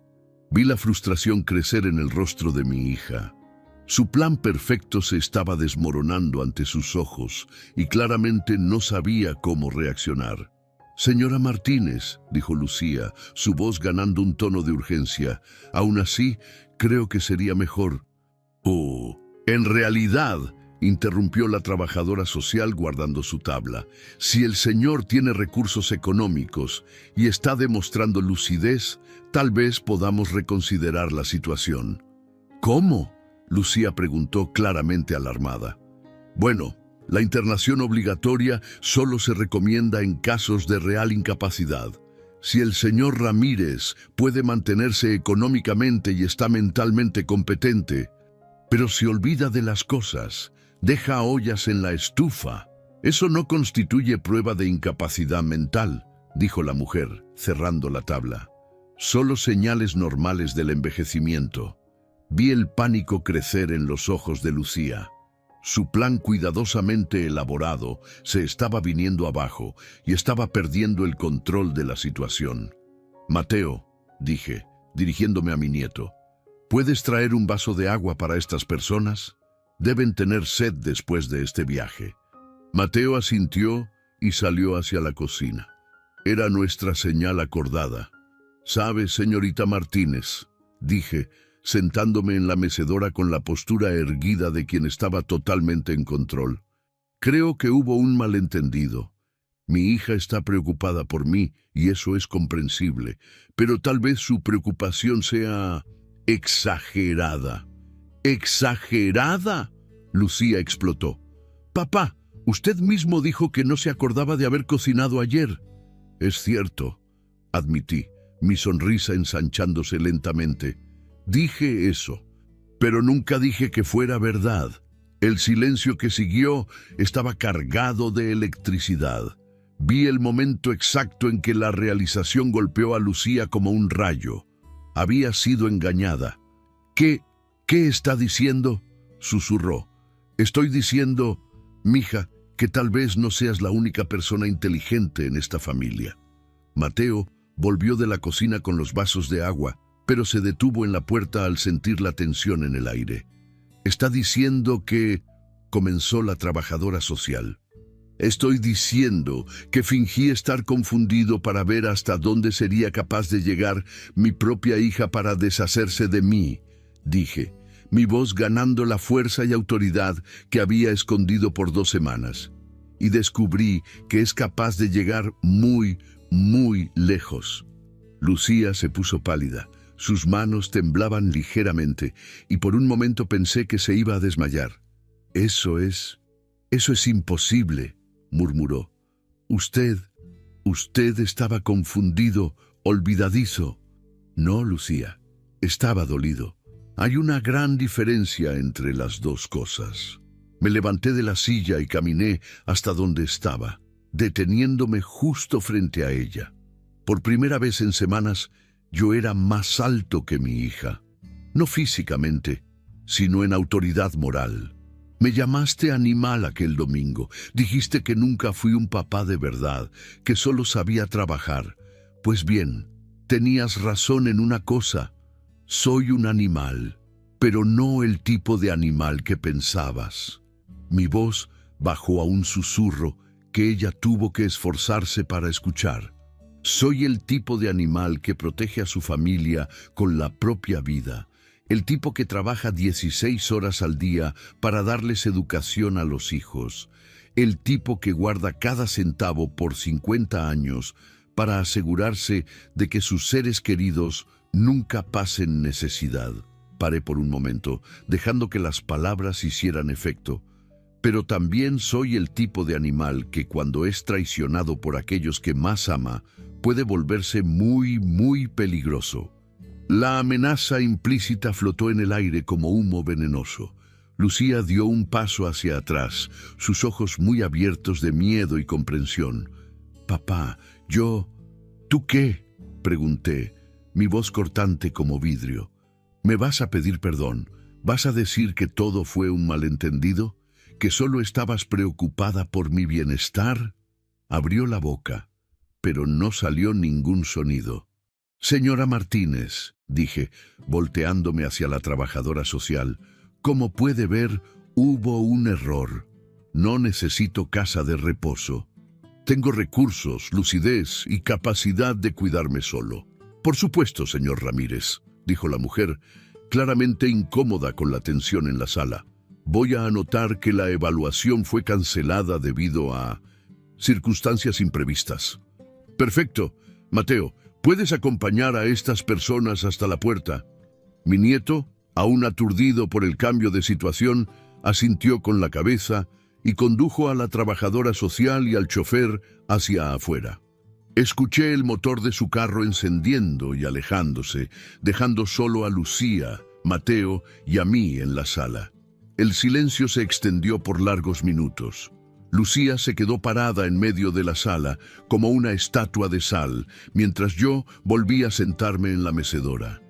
Vi la frustración crecer en el rostro de mi hija. Su plan perfecto se estaba desmoronando ante sus ojos y claramente no sabía cómo reaccionar. «Señora Martínez», dijo Lucía, su voz ganando un tono de urgencia, «aún así, creo que sería mejor». «Oh, en realidad», interrumpió la trabajadora social guardando su tabla, «si el señor tiene recursos económicos y está demostrando lucidez, tal vez podamos reconsiderar la situación». «¿Cómo?», Lucía preguntó claramente alarmada. «Bueno, la internación obligatoria solo se recomienda en casos de real incapacidad. Si el señor Ramírez puede mantenerse económicamente y está mentalmente competente, pero se olvida de las cosas, deja ollas en la estufa, eso no constituye prueba de incapacidad mental», dijo la mujer, cerrando la tabla. «Solo señales normales del envejecimiento». Vi el pánico crecer en los ojos de Lucía. Su plan cuidadosamente elaborado se estaba viniendo abajo y estaba perdiendo el control de la situación. «Mateo», dije, dirigiéndome a mi nieto, «¿puedes traer un vaso de agua para estas personas? Deben tener sed después de este viaje». Mateo asintió y salió hacia la cocina. Era nuestra señal acordada. «¿Sabe, señorita Martínez?», dije, sentándome en la mecedora con la postura erguida de quien estaba totalmente en control. «Creo que hubo un malentendido. Mi hija está preocupada por mí y eso es comprensible, pero tal vez su preocupación sea exagerada». «¿Exagerada?», Lucía explotó. «Papá, usted mismo dijo que no se acordaba de haber cocinado ayer». «Es cierto», admití, mi sonrisa ensanchándose lentamente. Dije eso, pero nunca dije que fuera verdad. El silencio que siguió estaba cargado de electricidad. Vi el momento exacto en que la realización golpeó a Lucía como un rayo. Había sido engañada. ¿Qué está diciendo?, susurró. Estoy diciendo, mija, que tal vez no seas la única persona inteligente en esta familia. Mateo volvió de la cocina con los vasos de agua, pero se detuvo en la puerta al sentir la tensión en el aire. Está diciendo que... comenzó la trabajadora social. Estoy diciendo que fingí estar confundido para ver hasta dónde sería capaz de llegar mi propia hija para deshacerse de mí, dije, mi voz ganando la fuerza y autoridad que había escondido por 2 semanas. Y descubrí que es capaz de llegar muy, muy lejos. Lucía se puso pálida, sus manos temblaban ligeramente y por un momento pensé que se iba a desmayar. Eso es imposible, murmuró. Usted estaba confundido, olvidadizo. No, Lucía, estaba dolido. Hay una gran diferencia entre las dos cosas. Me levanté de la silla y caminé hasta donde estaba, deteniéndome justo frente a ella. Por primera vez en semanas, yo era más alto que mi hija. No físicamente, sino en autoridad moral. Me llamaste animal aquel domingo. Dijiste que nunca fui un papá de verdad, que solo sabía trabajar. Pues bien, tenías razón en una cosa. Soy un animal, pero no el tipo de animal que pensabas. Mi voz bajó a un susurro que ella tuvo que esforzarse para escuchar. Soy el tipo de animal que protege a su familia con la propia vida. El tipo que trabaja 16 horas al día para darles educación a los hijos. El tipo que guarda cada centavo por 50 años para asegurarse de que sus seres queridos nunca pasen necesidad. Paré por un momento, dejando que las palabras hicieran efecto. Pero también soy el tipo de animal que cuando es traicionado por aquellos que más ama, puede volverse muy, muy peligroso. La amenaza implícita flotó en el aire como humo venenoso. Lucía dio un paso hacia atrás, sus ojos muy abiertos de miedo y comprensión. «Papá, ¿tú qué?», pregunté, mi voz cortante como vidrio. «¿Me vas a pedir perdón? ¿Vas a decir que todo fue un malentendido? ¿Que solo estabas preocupada por mi bienestar?». Abrió la boca, pero no salió ningún sonido. «Señora Martínez», dije, volteándome hacia la trabajadora social, «como puede ver, hubo un error. No necesito casa de reposo. Tengo recursos, lucidez y capacidad de cuidarme solo». «Por supuesto, señor Ramírez», dijo la mujer, claramente incómoda con la tensión en la sala. «Voy a anotar que la evaluación fue cancelada debido a circunstancias imprevistas». «Perfecto. Mateo, ¿puedes acompañar a estas personas hasta la puerta?». Mi nieto, aún aturdido por el cambio de situación, asintió con la cabeza y condujo a la trabajadora social y al chofer hacia afuera. Escuché el motor de su carro encendiendo y alejándose, dejando solo a Lucía, Mateo y a mí en la sala. El silencio se extendió por largos minutos. Lucía se quedó parada en medio de la sala, como una estatua de sal, mientras yo volví a sentarme en la mecedora.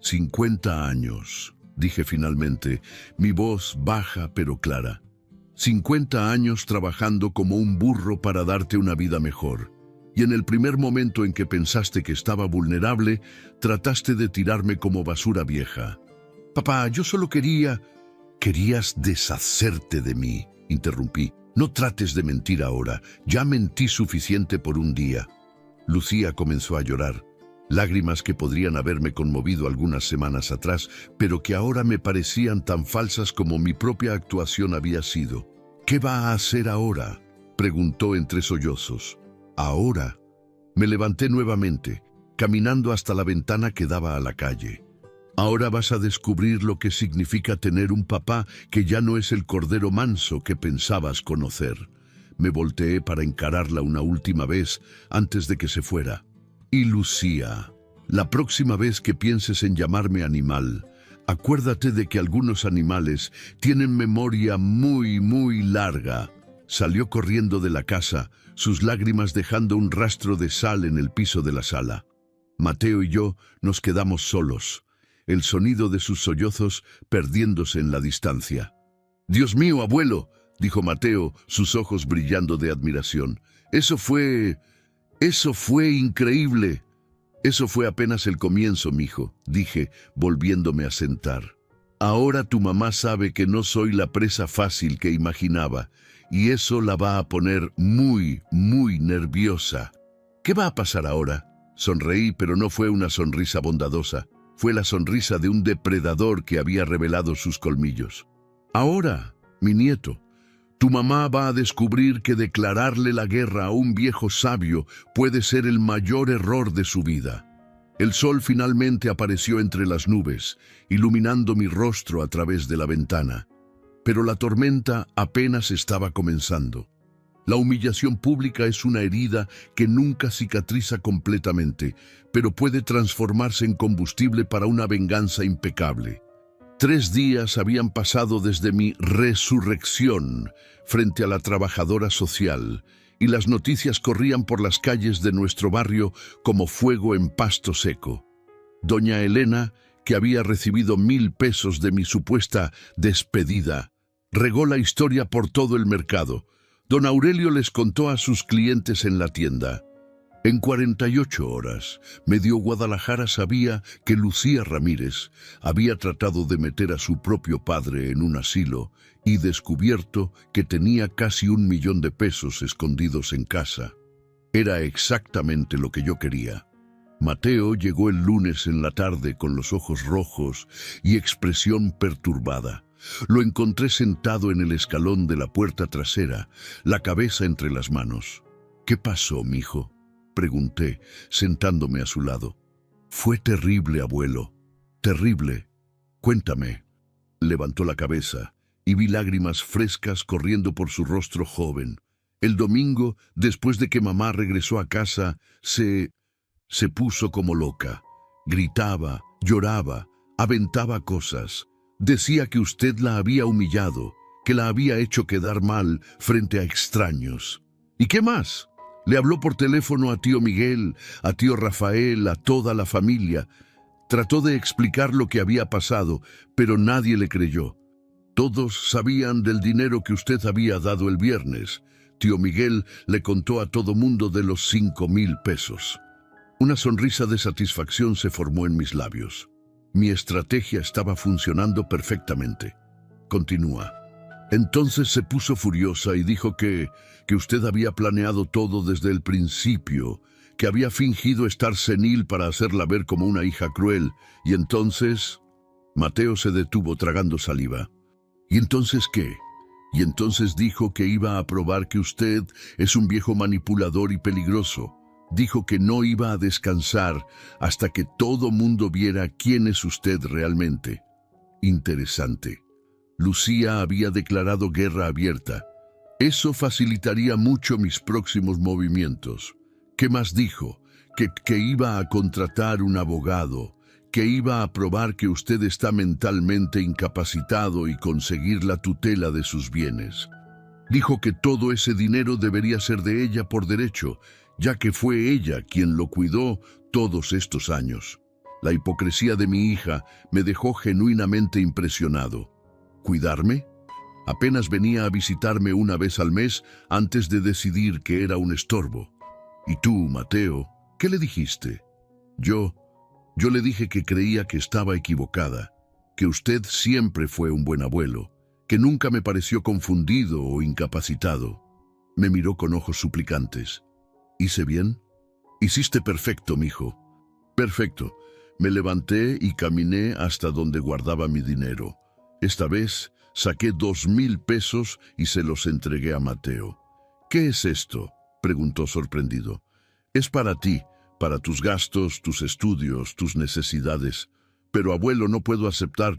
50 años, dije finalmente, mi voz baja pero clara. 50 años trabajando como un burro para darte una vida mejor. Y en el primer momento en que pensaste que estaba vulnerable, trataste de tirarme como basura vieja. «Papá, yo solo quería...». «Querías deshacerte de mí», interrumpí. «No trates de mentir ahora, ya mentí suficiente por un día». Lucía comenzó a llorar, lágrimas que podrían haberme conmovido algunas semanas atrás, pero que ahora me parecían tan falsas como mi propia actuación había sido. «¿Qué va a hacer ahora?», preguntó entre sollozos. «Ahora». Me levanté nuevamente, caminando hasta la ventana que daba a la calle. «Ahora vas a descubrir lo que significa tener un papá que ya no es el cordero manso que pensabas conocer». Me volteé para encararla una última vez antes de que se fuera. «Y Lucía, La próxima vez que pienses en llamarme animal, acuérdate de que algunos animales tienen memoria muy larga. Salió corriendo de la casa, sus lágrimas dejando un rastro de sal en el piso de la sala. Mateo y yo nos quedamos solos, el sonido de sus sollozos perdiéndose en la distancia. «Dios mío, abuelo», dijo Mateo, sus ojos brillando de admiración. Eso fue increíble». «Eso fue apenas el comienzo, mijo», dije, volviéndome a sentar. «Ahora tu mamá sabe que no soy la presa fácil que imaginaba, y eso la va a poner muy nerviosa». «¿Qué va a pasar ahora?». Sonreí, pero no fue una sonrisa bondadosa. Fue la sonrisa de un depredador que había revelado sus colmillos. «Ahora, mi nieto, tu mamá va a descubrir que declararle la guerra a un viejo sabio puede ser el mayor error de su vida». El sol finalmente apareció entre las nubes, iluminando mi rostro a través de la ventana. Pero la tormenta apenas estaba comenzando. La humillación pública es una herida que nunca cicatriza completamente, pero puede transformarse en combustible para una venganza impecable. 3 días habían pasado desde mi resurrección frente a la trabajadora social, y las noticias corrían por las calles de nuestro barrio como fuego en pasto seco. Doña Elena, que había recibido 1000 pesos de mi supuesta despedida, regó la historia por todo el mercado. Don Aurelio les contó a sus clientes en la tienda. En 48 horas, medio Guadalajara sabía que Lucía Ramírez había tratado de meter a su propio padre en un asilo y descubierto que tenía casi 1 millón de pesos escondidos en casa. Era exactamente lo que yo quería. Mateo llegó el lunes en la tarde con los ojos rojos y expresión perturbada. Lo encontré sentado en el escalón de la puerta trasera, la cabeza entre las manos. «¿Qué pasó, mijo?», pregunté, sentándome a su lado. «Fue terrible, abuelo. Terrible. Cuéntame». Levantó la cabeza y vi lágrimas frescas corriendo por su rostro joven. El domingo, después de que mamá regresó a casa, se puso como loca. Gritaba, lloraba, aventaba cosas. Decía que usted la había humillado, que la había hecho quedar mal frente a extraños. ¿Y qué más? Le habló por teléfono a tío Miguel, a tío Rafael, a toda la familia. Trató de explicar lo que había pasado, pero nadie le creyó. Todos sabían del dinero que usted había dado el viernes. Tío Miguel le contó a todo mundo de los 5,000 pesos. Una sonrisa de satisfacción se formó en mis labios. Mi estrategia estaba funcionando perfectamente. Continúa. Entonces se puso furiosa y dijo que usted había planeado todo desde el principio, que había fingido estar senil para hacerla ver como una hija cruel. Y entonces... Mateo se detuvo tragando saliva. ¿Y entonces qué? Y entonces dijo que iba a probar que usted es un viejo manipulador y peligroso. Dijo que no iba a descansar hasta que todo mundo viera quién es usted realmente. Interesante. Lucía había declarado guerra abierta. Eso facilitaría mucho mis próximos movimientos. ¿Qué más dijo? Que iba a contratar un abogado, que iba a probar que usted está mentalmente incapacitado y conseguir la tutela de sus bienes. Dijo que todo ese dinero debería ser de ella por derecho, ya que fue ella quien lo cuidó todos estos años. La hipocresía de mi hija me dejó genuinamente impresionado. ¿Cuidarme? Apenas venía a visitarme una vez al mes antes de decidir que era un estorbo. ¿Y tú, Mateo, qué le dijiste? Yo le dije que creía que estaba equivocada, que usted siempre fue un buen abuelo, que nunca me pareció confundido o incapacitado. Me miró con ojos suplicantes. ¿Hice bien? Hiciste perfecto, mijo. Perfecto. Me levanté y caminé hasta donde guardaba mi dinero. Esta vez saqué 2,000 pesos y se los entregué a Mateo. ¿Qué es esto?, preguntó sorprendido. Es para ti, para tus gastos, tus estudios, tus necesidades. Pero, abuelo, no puedo aceptar.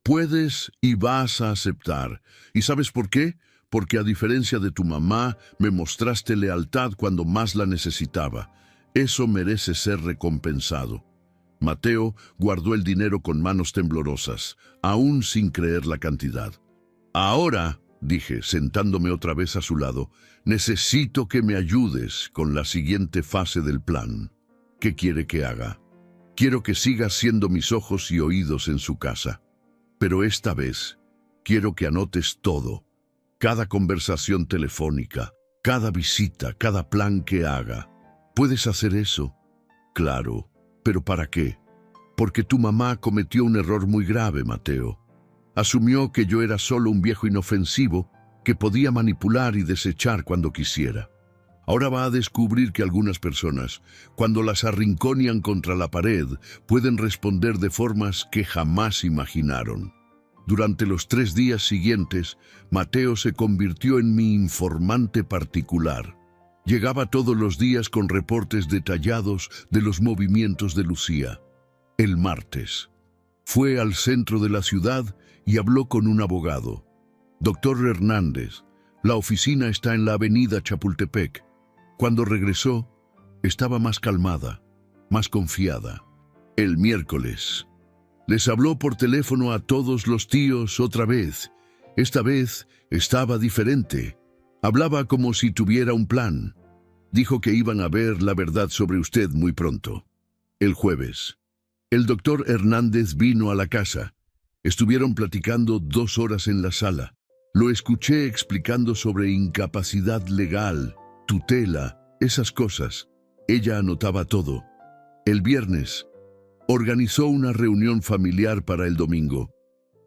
Puedes y vas a aceptar. ¿Y sabes por qué? Porque a diferencia de tu mamá, me mostraste lealtad cuando más la necesitaba. Eso merece ser recompensado. Mateo guardó el dinero con manos temblorosas, aún sin creer la cantidad. Ahora, dije, sentándome otra vez a su lado, necesito que me ayudes con la siguiente fase del plan. ¿Qué quiere que haga? Quiero que sigas siendo mis ojos y oídos en su casa. Pero esta vez, quiero que anotes todo. Cada conversación telefónica, cada visita, cada plan que haga. ¿Puedes hacer eso? Claro. ¿Pero para qué? Porque tu mamá cometió un error muy grave, Mateo. Asumió que yo era solo un viejo inofensivo que podía manipular y desechar cuando quisiera. Ahora va a descubrir que algunas personas, cuando las arrinconian contra la pared, pueden responder de formas que jamás imaginaron. Durante los 3 días siguientes, Mateo se convirtió en mi informante particular. Llegaba todos los días con reportes detallados de los movimientos de Lucía. El martes, fue al centro de la ciudad y habló con un abogado. Doctor Hernández, la oficina está en la avenida Chapultepec. Cuando regresó, estaba más calmada, más confiada. El miércoles, les habló por teléfono a todos los tíos otra vez. Esta vez estaba diferente. Hablaba como si tuviera un plan. Dijo que iban a ver la verdad sobre usted muy pronto. El jueves, el doctor Hernández vino a la casa. Estuvieron platicando 2 horas en la sala. Lo escuché explicando sobre incapacidad legal, tutela, esas cosas. Ella anotaba todo. El viernes, organizó una reunión familiar para el domingo.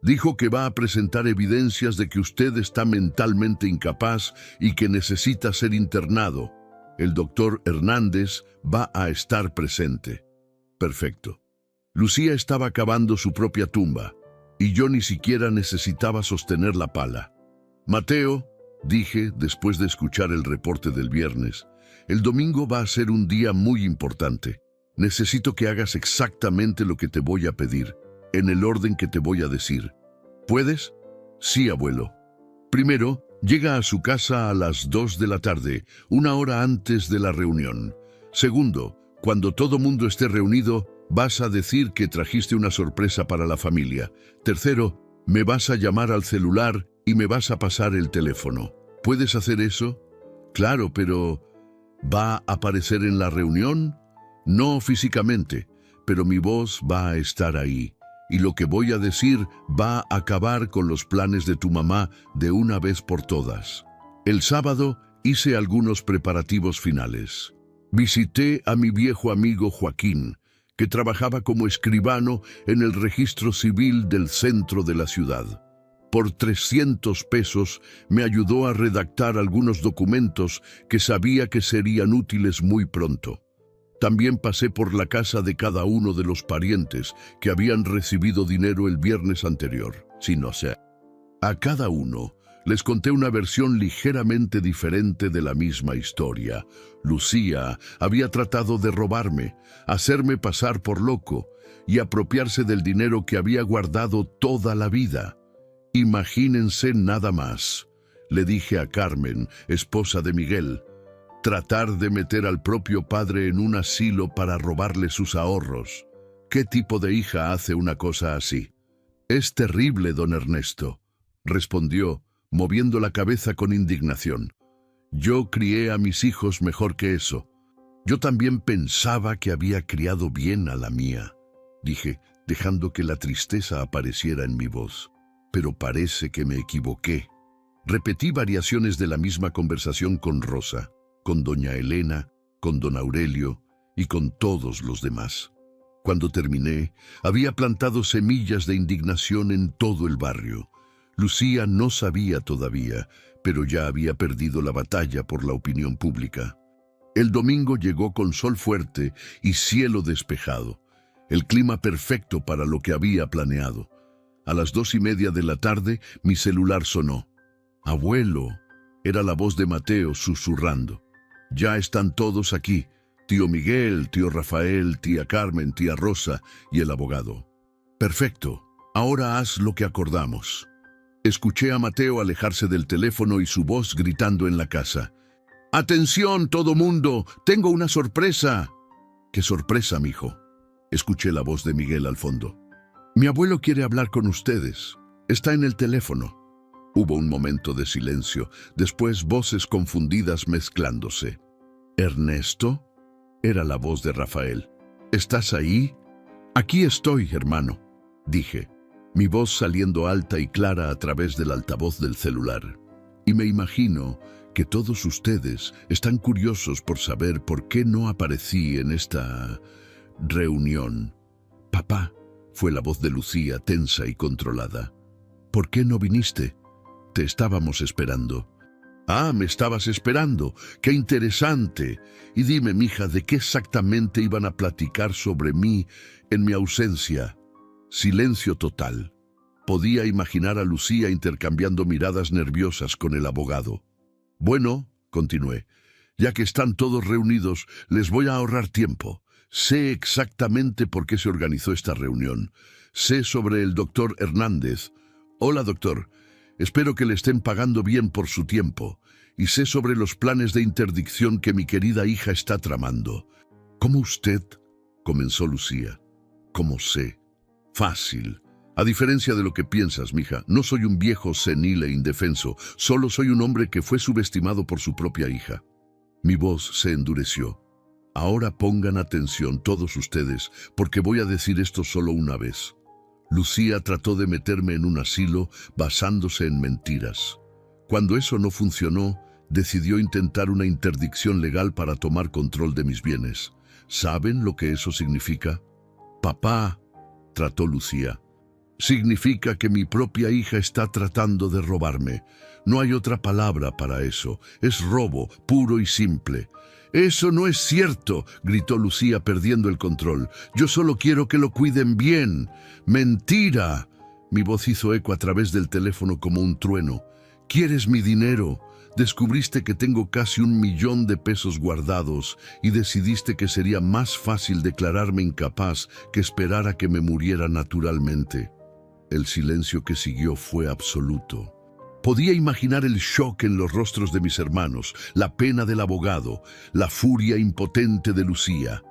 Dijo que va a presentar evidencias de que usted está mentalmente incapaz y que necesita ser internado. El doctor Hernández va a estar presente. Perfecto. Lucía estaba cavando su propia tumba, y yo ni siquiera necesitaba sostener la pala. Mateo, dije después de escuchar el reporte del viernes, el domingo va a ser un día muy importante. Necesito que hagas exactamente lo que te voy a pedir, en el orden que te voy a decir. ¿Puedes? Sí, abuelo. Primero, llega a su casa a las 2 de la tarde, 1 hora antes de la reunión. Segundo, cuando todo mundo esté reunido, vas a decir que trajiste una sorpresa para la familia. Tercero, me vas a llamar al celular y me vas a pasar el teléfono. ¿Puedes hacer eso? Claro, pero ¿va a aparecer en la reunión? No físicamente, pero mi voz va a estar ahí. Y lo que voy a decir va a acabar con los planes de tu mamá de una vez por todas. El sábado hice algunos preparativos finales. Visité a mi viejo amigo Joaquín, que trabajaba como escribano en el registro civil del centro de la ciudad. Por 300 pesos me ayudó a redactar algunos documentos que sabía que serían útiles muy pronto. También pasé por la casa de cada uno de los parientes que habían recibido dinero el viernes anterior. A cada uno les conté una versión ligeramente diferente de la misma historia. Lucía había tratado de robarme, hacerme pasar por loco y apropiarse del dinero que había guardado toda la vida. Imagínense nada más, le dije a Carmen, esposa de Miguel. Tratar de meter al propio padre en un asilo para robarle sus ahorros. ¿Qué tipo de hija hace una cosa así? Es terrible, don Ernesto, respondió, moviendo la cabeza con indignación. Yo crié a mis hijos mejor que eso. Yo también pensaba que había criado bien a la mía, dije, dejando que la tristeza apareciera en mi voz. Pero parece que me equivoqué. Repetí variaciones de la misma conversación con Rosa, con doña Elena, con don Aurelio y con todos los demás. Cuando terminé, había plantado semillas de indignación en todo el barrio. Lucía no sabía todavía, pero ya había perdido la batalla por la opinión pública. El domingo llegó con sol fuerte y cielo despejado, el clima perfecto para lo que había planeado. A las 2:30 de la tarde, mi celular sonó. «Abuelo», era la voz de Mateo susurrando. «Ya están todos aquí, tío Miguel, tío Rafael, tía Carmen, tía Rosa y el abogado». «Perfecto, ahora haz lo que acordamos». Escuché a Mateo alejarse del teléfono y su voz gritando en la casa. «¡Atención, todo mundo! ¡Tengo una sorpresa!» «¿Qué sorpresa, mijo?» Escuché la voz de Miguel al fondo. Mi abuelo quiere hablar con ustedes. Está en el teléfono. Hubo un momento de silencio, después voces confundidas mezclándose. ¿Ernesto? Era la voz de Rafael. ¿Estás ahí? Aquí estoy, hermano, dije, mi voz saliendo alta y clara a través del altavoz del celular. Y me imagino que todos ustedes están curiosos por saber por qué no aparecí en esta reunión. Papá, fue la voz de Lucía, tensa y controlada. ¿Por qué no viniste? Te estábamos esperando. Ah, me estabas esperando. ¡Qué interesante! Y dime, mija, ¿de qué exactamente iban a platicar sobre mí en mi ausencia? Silencio total. Podía imaginar a Lucía intercambiando miradas nerviosas con el abogado. Bueno, continué, ya que están todos reunidos, les voy a ahorrar tiempo. Sé exactamente por qué se organizó esta reunión. Sé sobre el doctor Hernández. Hola, doctor. Espero que le estén pagando bien por su tiempo. Y sé sobre los planes de interdicción que mi querida hija está tramando. ¿Cómo usted? Comenzó Lucía. ¿Cómo sé? Fácil. A diferencia de lo que piensas, mija, no soy un viejo senil e indefenso. Solo soy un hombre que fue subestimado por su propia hija. Mi voz se endureció. Ahora pongan atención todos ustedes, porque voy a decir esto solo una vez. Lucía trató de meterme en un asilo basándose en mentiras. Cuando eso no funcionó, decidió intentar una interdicción legal para tomar control de mis bienes. ¿Saben lo que eso significa? Papá, trató Lucía. Significa que mi propia hija está tratando de robarme. No hay otra palabra para eso. Es robo, puro y simple. Eso no es cierto, gritó Lucía perdiendo el control. Yo solo quiero que lo cuiden bien. ¡Mentira! Mi voz hizo eco a través del teléfono como un trueno. ¿Quieres mi dinero? Descubriste que tengo casi 1 millón de pesos guardados y decidiste que sería más fácil declararme incapaz que esperar a que me muriera naturalmente. El silencio que siguió fue absoluto. Podía imaginar el shock en los rostros de mis hermanos, la pena del abogado, la furia impotente de Lucía.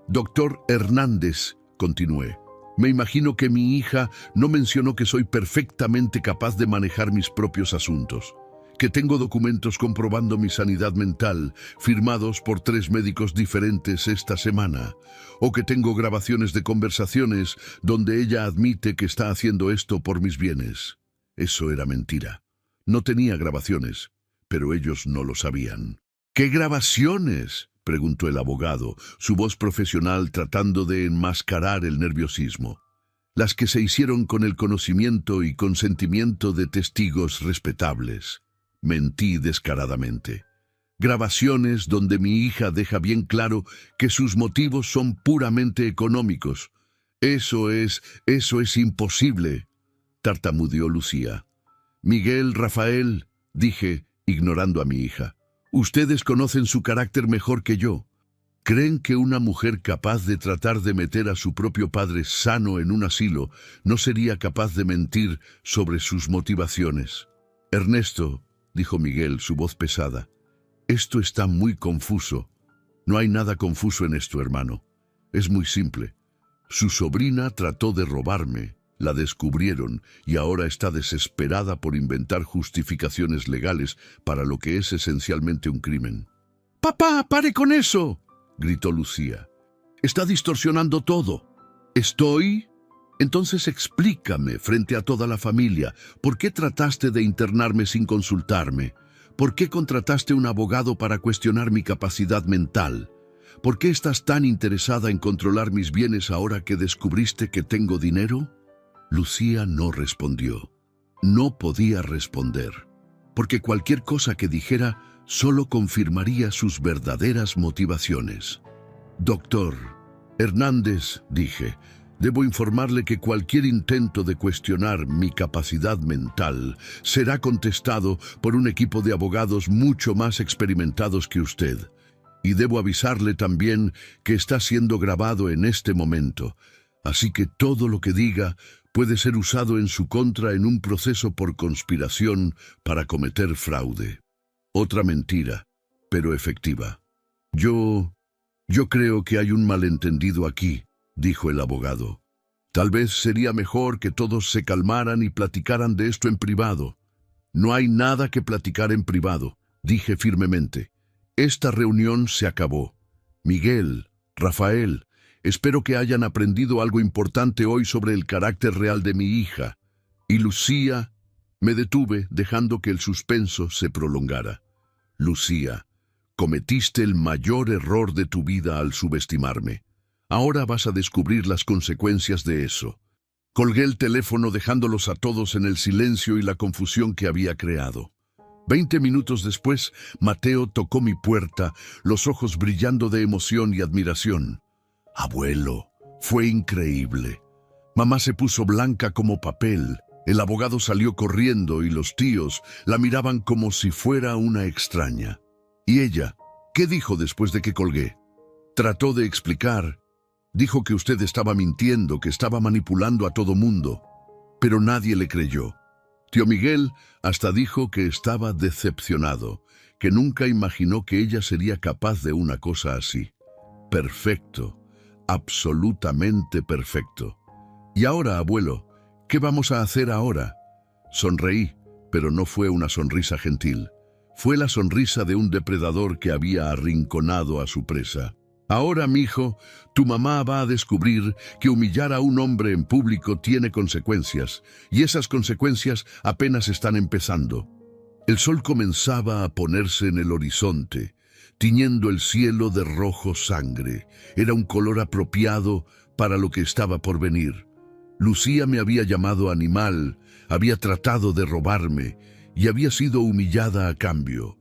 Doctor Hernández, continué. Me imagino que mi hija no mencionó que soy perfectamente capaz de manejar mis propios asuntos, que tengo documentos comprobando mi sanidad mental, firmados por 3 médicos diferentes esta semana, o que tengo grabaciones de conversaciones donde ella admite que está haciendo esto por mis bienes. Eso era mentira. No tenía grabaciones, pero ellos no lo sabían. ¿Qué grabaciones?, preguntó el abogado, su voz profesional tratando de enmascarar el nerviosismo. Las que se hicieron con el conocimiento y consentimiento de testigos respetables. Mentí descaradamente. Grabaciones donde mi hija deja bien claro que sus motivos son puramente económicos. Eso es imposible, tartamudeó Lucía. Miguel, Rafael, dije, ignorando a mi hija, ustedes conocen su carácter mejor que yo. ¿Creen que una mujer capaz de tratar de meter a su propio padre sano en un asilo no sería capaz de mentir sobre sus motivaciones? Ernesto, dijo Miguel, su voz pesada, esto está muy confuso. No hay nada confuso en esto, hermano. Es muy simple. Su sobrina trató de robarme. La descubrieron y ahora está desesperada por inventar justificaciones legales para lo que es esencialmente un crimen. ¡Papá, pare con eso!, gritó Lucía. Está distorsionando todo. ¿Estoy? Entonces explícame frente a toda la familia, ¿por qué trataste de internarme sin consultarme? ¿Por qué contrataste un abogado para cuestionar mi capacidad mental? ¿Por qué estás tan interesada en controlar mis bienes ahora que descubriste que tengo dinero? Lucía no respondió. No podía responder, porque cualquier cosa que dijera solo confirmaría sus verdaderas motivaciones. Doctor Hernández, dije, debo informarle que cualquier intento de cuestionar mi capacidad mental será contestado por un equipo de abogados mucho más experimentados que usted. Y debo avisarle también que está siendo grabado en este momento, así que todo lo que diga puede ser usado en su contra en un proceso por conspiración para cometer fraude. Otra mentira, pero efectiva. Yo creo que hay un malentendido aquí, dijo el abogado. Tal vez sería mejor que todos se calmaran y platicaran de esto en privado. No hay nada que platicar en privado, dije firmemente. Esta reunión se acabó. Miguel, Rafael, espero que hayan aprendido algo importante hoy sobre el carácter real de mi hija. Y Lucía, me detuve dejando que el suspenso se prolongara. Lucía, cometiste el mayor error de tu vida al subestimarme. Ahora vas a descubrir las consecuencias de eso. Colgué el teléfono dejándolos a todos en el silencio y la confusión que había creado. 20 minutos después, Mateo tocó mi puerta, los ojos brillando de emoción y admiración. Abuelo, fue increíble. Mamá se puso blanca como papel. El abogado salió corriendo y los tíos la miraban como si fuera una extraña. ¿Y ella? ¿Qué dijo después de que colgué? Trató de explicar. Dijo que usted estaba mintiendo, que estaba manipulando a todo mundo. Pero nadie le creyó. Tío Miguel hasta dijo que estaba decepcionado, que nunca imaginó que ella sería capaz de una cosa así. Perfecto, absolutamente perfecto. Y ahora, abuelo, ¿qué vamos a hacer ahora? Sonreí, pero no fue una sonrisa gentil. Fue la sonrisa de un depredador que había arrinconado a su presa. Ahora, mijo, tu mamá va a descubrir que humillar a un hombre en público tiene consecuencias, y esas consecuencias apenas están empezando. El sol comenzaba a ponerse en el horizonte, tiñendo el cielo de rojo sangre. Era un color apropiado para lo que estaba por venir. Lucía me había llamado animal, había tratado de robarme, y había sido humillada a cambio,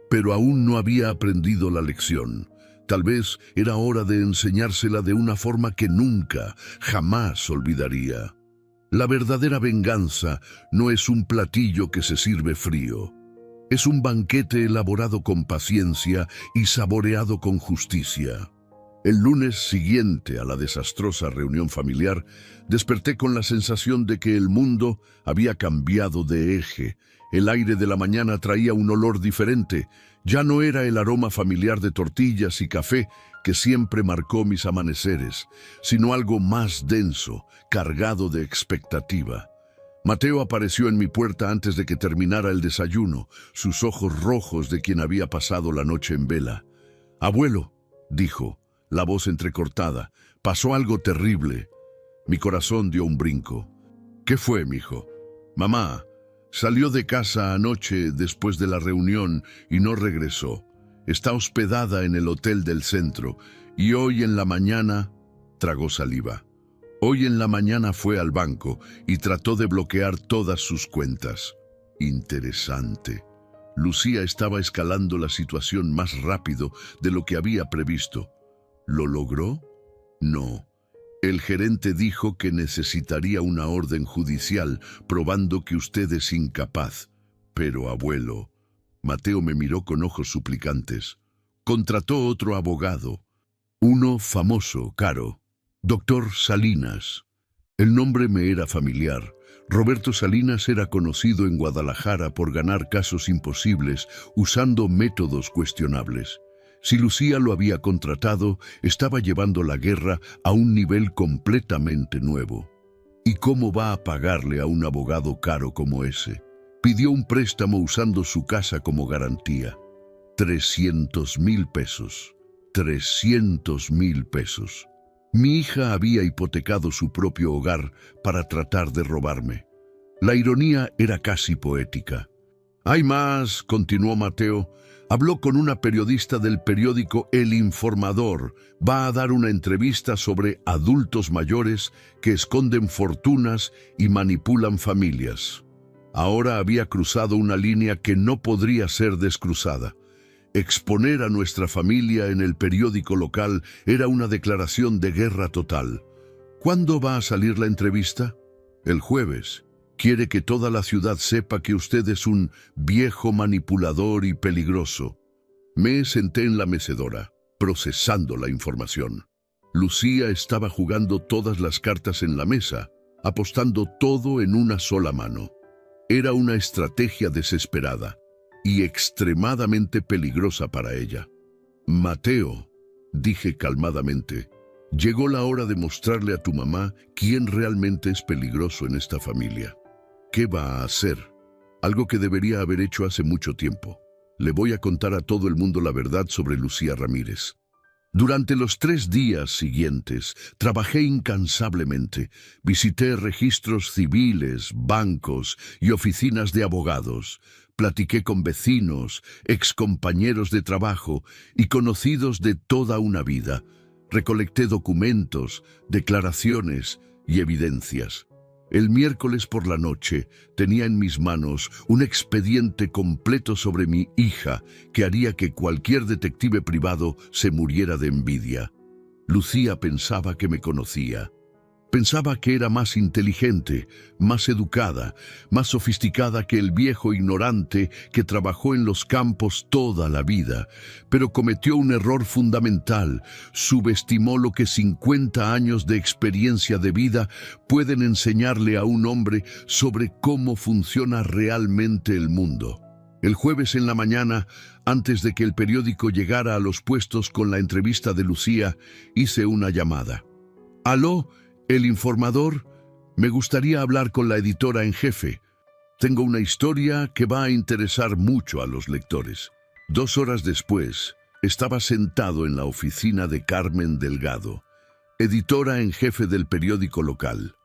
pero aún no había aprendido la lección. Tal vez era hora de enseñársela de una forma que nunca, jamás olvidaría. La verdadera venganza no es un platillo que se sirve frío. Es un banquete elaborado con paciencia y saboreado con justicia. El lunes siguiente a la desastrosa reunión familiar, desperté con la sensación de que el mundo había cambiado de eje. El aire de la mañana traía un olor diferente. Ya no era el aroma familiar de tortillas y café que siempre marcó mis amaneceres, sino algo más denso, cargado de expectativa. Mateo apareció en mi puerta antes de que terminara el desayuno, sus ojos rojos de quien había pasado la noche en vela. «Abuelo», dijo, la voz entrecortada, «pasó algo terrible». Mi corazón dio un brinco. «¿Qué fue, mijo?» «Mamá salió de casa anoche después de la reunión y no regresó. Está hospedada en el hotel del centro y hoy en la mañana...» Tragó saliva. «Hoy en la mañana fue al banco y trató de bloquear todas sus cuentas». Interesante. Lucía estaba escalando la situación más rápido de lo que había previsto. ¿Lo logró? No. El gerente dijo que necesitaría una orden judicial probando que usted es incapaz. Pero, abuelo, Mateo me miró con ojos suplicantes. Contrató otro abogado. Uno famoso, caro. Doctor Salinas. El nombre me era familiar. Roberto Salinas era conocido en Guadalajara por ganar casos imposibles usando métodos cuestionables. Si Lucía lo había contratado, estaba llevando la guerra a un nivel completamente nuevo. ¿Y cómo va a pagarle a un abogado caro como ese? Pidió un préstamo usando su casa como garantía. 300,000 pesos. 300,000 pesos. Mi hija había hipotecado su propio hogar para tratar de robarme. La ironía era casi poética. «Hay más», continuó Mateo. «Habló con una periodista del periódico El Informador. Va a dar una entrevista sobre adultos mayores que esconden fortunas y manipulan familias». Ahora había cruzado una línea que no podría ser descruzada. Exponer a nuestra familia en el periódico local era una declaración de guerra total. ¿Cuándo va a salir la entrevista? El jueves. Quiere que toda la ciudad sepa que usted es un viejo manipulador y peligroso. Me senté en la mecedora, procesando la información. Lucía estaba jugando todas las cartas en la mesa, apostando todo en una sola mano. Era una estrategia desesperada y extremadamente peligrosa para ella. «Mateo», dije calmadamente, Llegó la hora de mostrarle a tu mamá quién realmente es peligroso en esta familia. ¿Qué va a hacer? Algo que debería haber hecho hace mucho tiempo. Le voy a contar a todo el mundo la verdad sobre Lucía Ramírez. Durante los 3 días siguientes, trabajé incansablemente. Visité registros civiles, bancos y oficinas de abogados. Platiqué con vecinos, excompañeros de trabajo y conocidos de toda una vida. Recolecté documentos, declaraciones y evidencias. El miércoles por la noche tenía en mis manos un expediente completo sobre mi hija que haría que cualquier detective privado se muriera de envidia. Lucía pensaba que me conocía. Pensaba que era más inteligente, más educada, más sofisticada que el viejo ignorante que trabajó en los campos toda la vida, pero cometió un error fundamental. Subestimó lo que 50 años de experiencia de vida pueden enseñarle a un hombre sobre cómo funciona realmente el mundo. El jueves en la mañana, antes de que el periódico llegara a los puestos con la entrevista de Lucía, hice una llamada. «¿Aló? ¿El informador? Me gustaría hablar con la editora en jefe. Tengo una historia que va a interesar mucho a los lectores». 2 horas después, estaba sentado en la oficina de Carmen Delgado, editora en jefe del periódico local.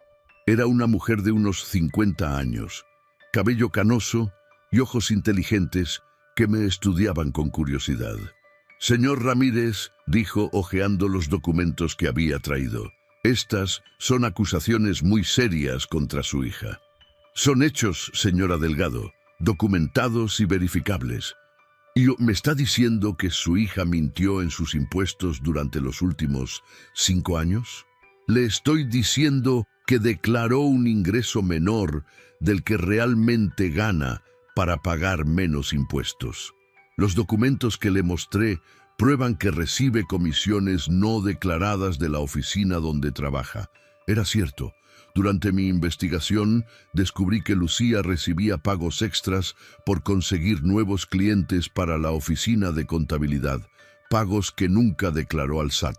Era una mujer de unos 50 años, cabello canoso y ojos inteligentes que me estudiaban con curiosidad. «Señor Ramírez», dijo hojeando los documentos que había traído, «estas son acusaciones muy serias contra su hija». «Son hechos, señora Delgado, documentados y verificables». «¿Y me está diciendo que su hija mintió en sus impuestos durante los últimos 5 años?» «Le estoy diciendo que declaró un ingreso menor del que realmente gana para pagar menos impuestos. Los documentos que le mostré prueban que recibe comisiones no declaradas de la oficina donde trabaja». Era cierto. Durante mi investigación, descubrí que Lucía recibía pagos extras por conseguir nuevos clientes para la oficina de contabilidad, pagos que nunca declaró al SAT.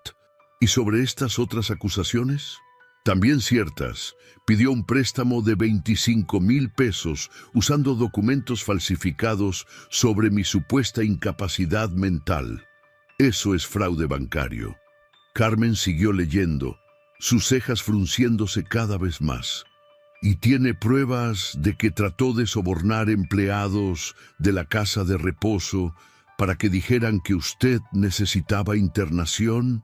¿Y sobre estas otras acusaciones? También ciertas. Pidió un préstamo de 25,000 pesos usando documentos falsificados sobre mi supuesta incapacidad mental. Eso es fraude bancario. Carmen siguió leyendo, sus cejas frunciéndose cada vez más. «¿Y tiene pruebas de que trató de sobornar empleados de la casa de reposo para que dijeran que usted necesitaba internación?»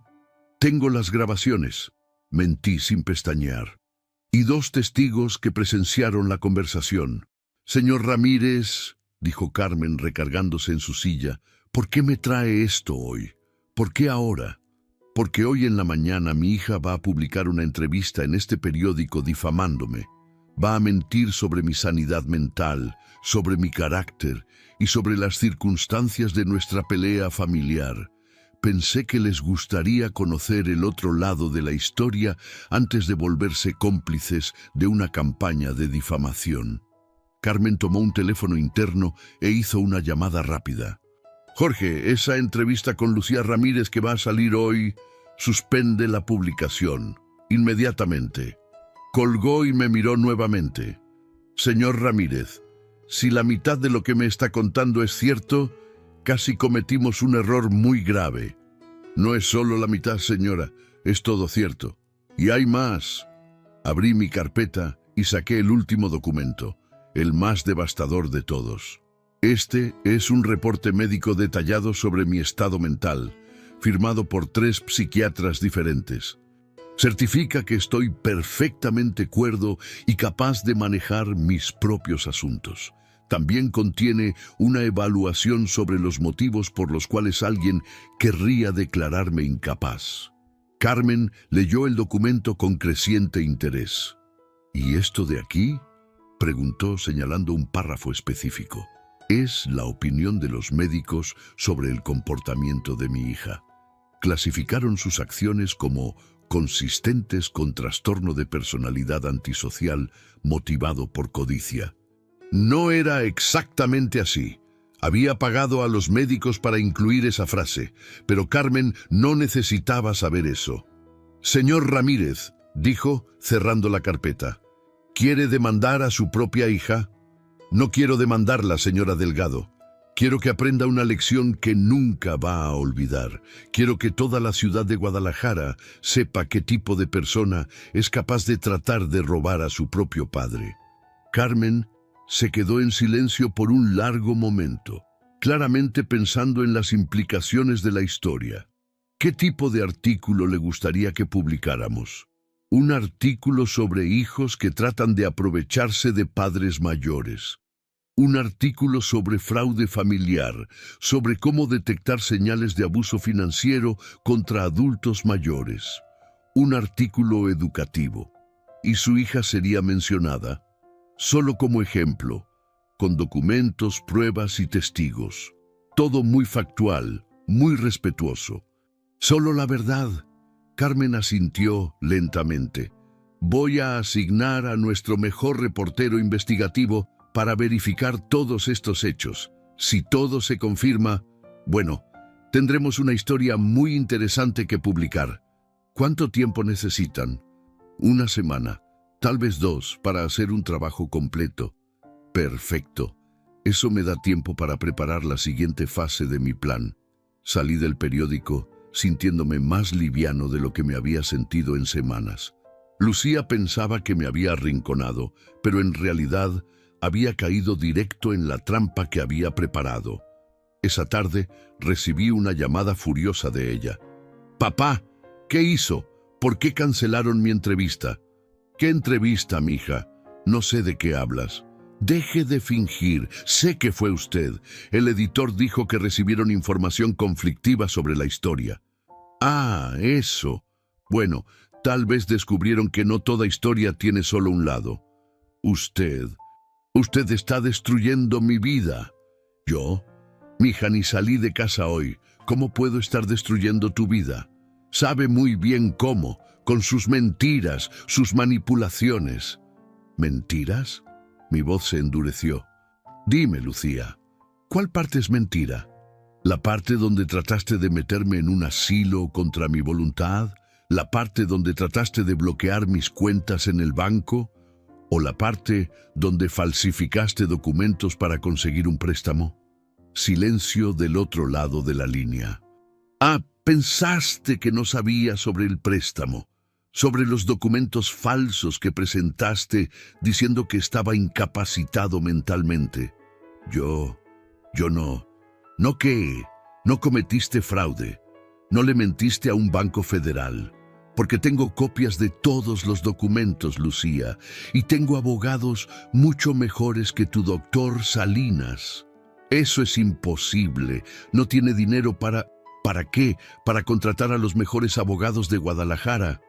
«Tengo las grabaciones», mentí sin pestañear. «Y 2 testigos que presenciaron la conversación». «Señor Ramírez», dijo Carmen recargándose en su silla, «¿por qué me trae esto hoy? ¿Por qué ahora?» «Porque hoy en la mañana mi hija va a publicar una entrevista en este periódico difamándome. Va a mentir sobre mi sanidad mental, sobre mi carácter y sobre las circunstancias de nuestra pelea familiar. Pensé que les gustaría conocer el otro lado de la historia antes de volverse cómplices de una campaña de difamación». Carmen tomó un teléfono interno e hizo una llamada rápida. «Jorge, esa entrevista con Lucía Ramírez que va a salir hoy, suspende la publicación, inmediatamente». Colgó y me miró nuevamente. «Señor Ramírez, si la mitad de lo que me está contando es cierto, casi cometimos un error muy grave». «No es solo la mitad, señora, es todo cierto. Y hay más». Abrí mi carpeta y saqué el último documento, el más devastador de todos. Este es un reporte médico detallado sobre mi estado mental, firmado por 3 psiquiatras diferentes. Certifica que estoy perfectamente cuerdo y capaz de manejar mis propios asuntos. También contiene una evaluación sobre los motivos por los cuales alguien querría declararme incapaz. Carmen leyó el documento con creciente interés. «¿Y esto de aquí?», preguntó señalando un párrafo específico. «Es la opinión de los médicos sobre el comportamiento de mi hija. Clasificaron sus acciones como consistentes con trastorno de personalidad antisocial motivado por codicia». No era exactamente así. Había pagado a los médicos para incluir esa frase, pero Carmen no necesitaba saber eso. Señor Ramírez, dijo, cerrando la carpeta, ¿quiere demandar a su propia hija? No quiero demandarla, señora Delgado. Quiero que aprenda una lección que nunca va a olvidar. Quiero que toda la ciudad de Guadalajara sepa qué tipo de persona es capaz de tratar de robar a su propio padre. Carmen se quedó en silencio por un largo momento, claramente pensando en las implicaciones de la historia. ¿Qué tipo de artículo le gustaría que publicáramos? Un artículo sobre hijos que tratan de aprovecharse de padres mayores. Un artículo sobre fraude familiar, sobre cómo detectar señales de abuso financiero contra adultos mayores. Un artículo educativo. Y su hija sería mencionada, solo como ejemplo, con documentos, pruebas y testigos. Todo muy factual, muy respetuoso. Solo la verdad. Carmen asintió lentamente. Voy a asignar a nuestro mejor reportero investigativo para verificar todos estos hechos. Si todo se confirma, bueno, tendremos una historia muy interesante que publicar. ¿Cuánto tiempo necesitan? Una semana, tal vez 2, para hacer un trabajo completo. Perfecto. Eso me da tiempo para preparar la siguiente fase de mi plan. Salí del periódico sintiéndome más liviano de lo que me había sentido en semanas. Lucía pensaba que me había arrinconado, pero en realidad había caído directo en la trampa que había preparado. Esa tarde recibí una llamada furiosa de ella. «Papá, ¿qué hizo? ¿Por qué cancelaron mi entrevista?» «¿Qué entrevista, mija? No sé de qué hablas». «Deje de fingir, sé que fue usted. El editor dijo que recibieron información conflictiva sobre la historia». «Ah, eso. Bueno, tal vez descubrieron que no toda historia tiene solo un lado. Usted está destruyendo mi vida». «¿Yo? Mija, ni salí de casa hoy. ¿Cómo puedo estar destruyendo tu vida? Sabe muy bien cómo, con sus mentiras, sus manipulaciones». «¿Mentiras?» Mi voz se endureció. «Dime, Lucía, ¿cuál parte es mentira? ¿La parte donde trataste de meterme en un asilo contra mi voluntad? ¿La parte donde trataste de bloquear mis cuentas en el banco? ¿O la parte donde falsificaste documentos para conseguir un préstamo?» Silencio del otro lado de la línea. «Ah, pensaste que no sabía sobre el préstamo, sobre los documentos falsos que presentaste diciendo que estaba incapacitado mentalmente. Yo no. ¿No qué? No cometiste fraude. No le mentiste a un banco federal. Porque tengo copias de todos los documentos, Lucía, y tengo abogados mucho mejores que tu doctor Salinas. Eso es imposible. No tiene dinero para... ¿Para qué? Para contratar a los mejores abogados de Guadalajara.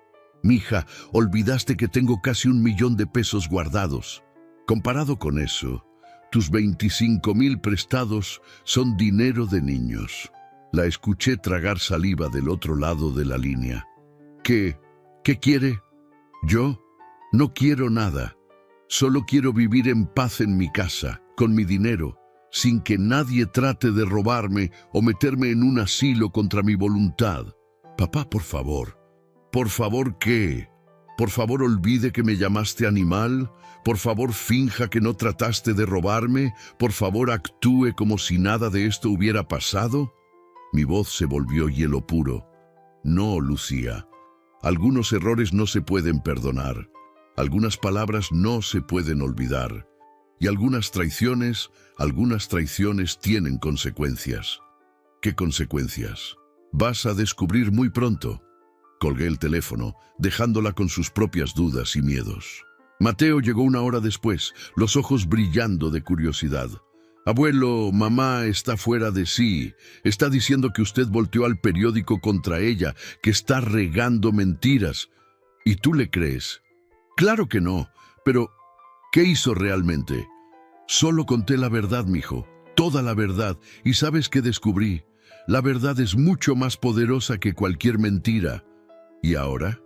Mija, olvidaste que tengo casi 1 millón de pesos guardados. Comparado con eso, tus 25,000 prestados son dinero de niños». La escuché tragar saliva del otro lado de la línea. ¿Qué quiere? Yo no quiero nada. Solo quiero vivir en paz en mi casa, con mi dinero, sin que nadie trate de robarme o meterme en un asilo contra mi voluntad. Papá, por favor. ¿Por favor qué? ¿Por favor olvide que me llamaste animal? ¿Por favor finja que no trataste de robarme? ¿Por favor actúe como si nada de esto hubiera pasado?» Mi voz se volvió hielo puro. «No, Lucía. Algunos errores no se pueden perdonar. Algunas palabras no se pueden olvidar. Y algunas traiciones tienen consecuencias». «¿Qué consecuencias?» «Vas a descubrir muy pronto». Colgué el teléfono, dejándola con sus propias dudas y miedos. Mateo llegó 1 hora después, los ojos brillando de curiosidad. «Abuelo, mamá está fuera de sí. Está diciendo que usted volteó al periódico contra ella, que está regando mentiras. ¿Y tú le crees?» «Claro que no, pero ¿qué hizo realmente?» «Solo conté la verdad, mijo, toda la verdad. ¿Y sabes qué descubrí? La verdad es mucho más poderosa que cualquier mentira». «¿Y ahora?»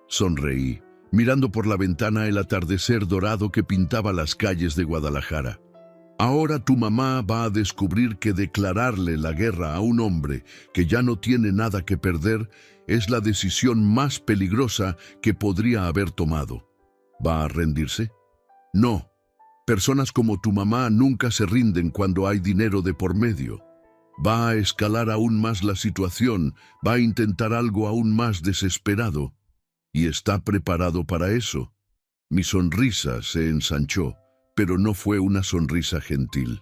Sonreí, mirando por la ventana el atardecer dorado que pintaba las calles de Guadalajara. Ahora tu mamá va a descubrir que declararle la guerra a un hombre que ya no tiene nada que perder es la decisión más peligrosa que podría haber tomado. ¿Va a rendirse? No. Personas como tu mamá nunca se rinden cuando hay dinero de por medio. Va a escalar aún más la situación, va a intentar algo aún más desesperado. Y está preparado para eso. Mi sonrisa se ensanchó, pero no fue una sonrisa gentil.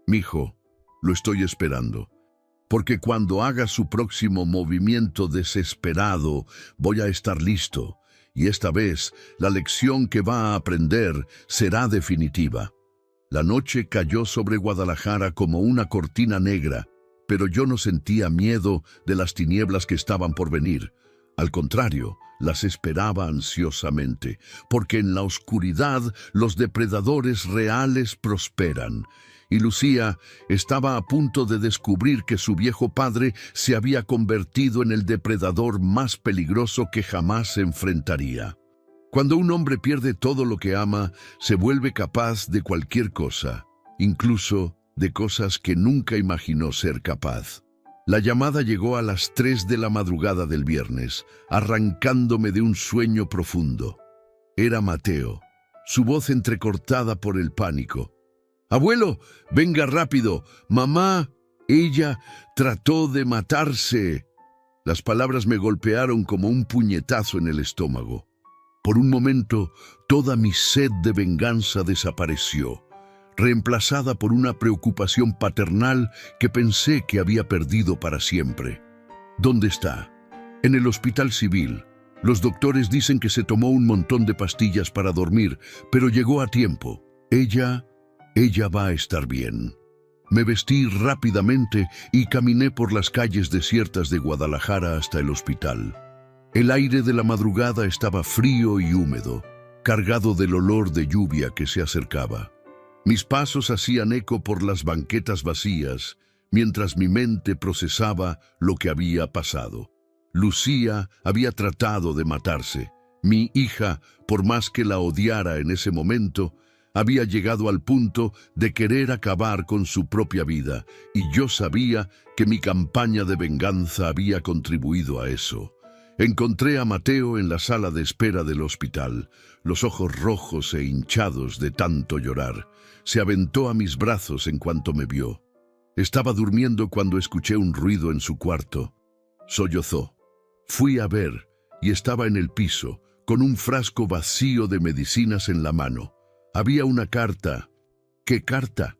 Mijo, lo estoy esperando. Porque cuando haga su próximo movimiento desesperado, voy a estar listo. Y esta vez, la lección que va a aprender será definitiva. La noche cayó sobre Guadalajara como una cortina negra, pero yo no sentía miedo de las tinieblas que estaban por venir. Al contrario, las esperaba ansiosamente, porque en la oscuridad los depredadores reales prosperan. Y Lucía estaba a punto de descubrir que su viejo padre se había convertido en el depredador más peligroso que jamás se enfrentaría. Cuando un hombre pierde todo lo que ama, se vuelve capaz de cualquier cosa, incluso de cosas que nunca imaginó ser capaz. La llamada llegó a las 3 de la madrugada del viernes, arrancándome de un sueño profundo. Era Mateo, su voz entrecortada por el pánico. «Abuelo, venga rápido. Mamá, ella trató de matarse». Las palabras me golpearon como un puñetazo en el estómago. Por un momento, toda mi sed de venganza desapareció, reemplazada por una preocupación paternal que pensé que había perdido para siempre. ¿Dónde está? En el hospital civil. Los doctores dicen que se tomó un montón de pastillas para dormir, pero llegó a tiempo. Ella va a estar bien. Me vestí rápidamente y caminé por las calles desiertas de Guadalajara hasta el hospital. El aire de la madrugada estaba frío y húmedo, cargado del olor de lluvia que se acercaba. Mis pasos hacían eco por las banquetas vacías, mientras mi mente procesaba lo que había pasado. Lucía había tratado de matarse. Mi hija, por más que la odiara en ese momento, había llegado al punto de querer acabar con su propia vida, y yo sabía que mi campaña de venganza había contribuido a eso. Encontré a Mateo en la sala de espera del hospital, los ojos rojos e hinchados de tanto llorar. Se aventó a mis brazos en cuanto me vio. Estaba durmiendo cuando escuché un ruido en su cuarto. Sollozó. Fui a ver, y estaba en el piso, con un frasco vacío de medicinas en la mano. Había una carta. ¿Qué carta?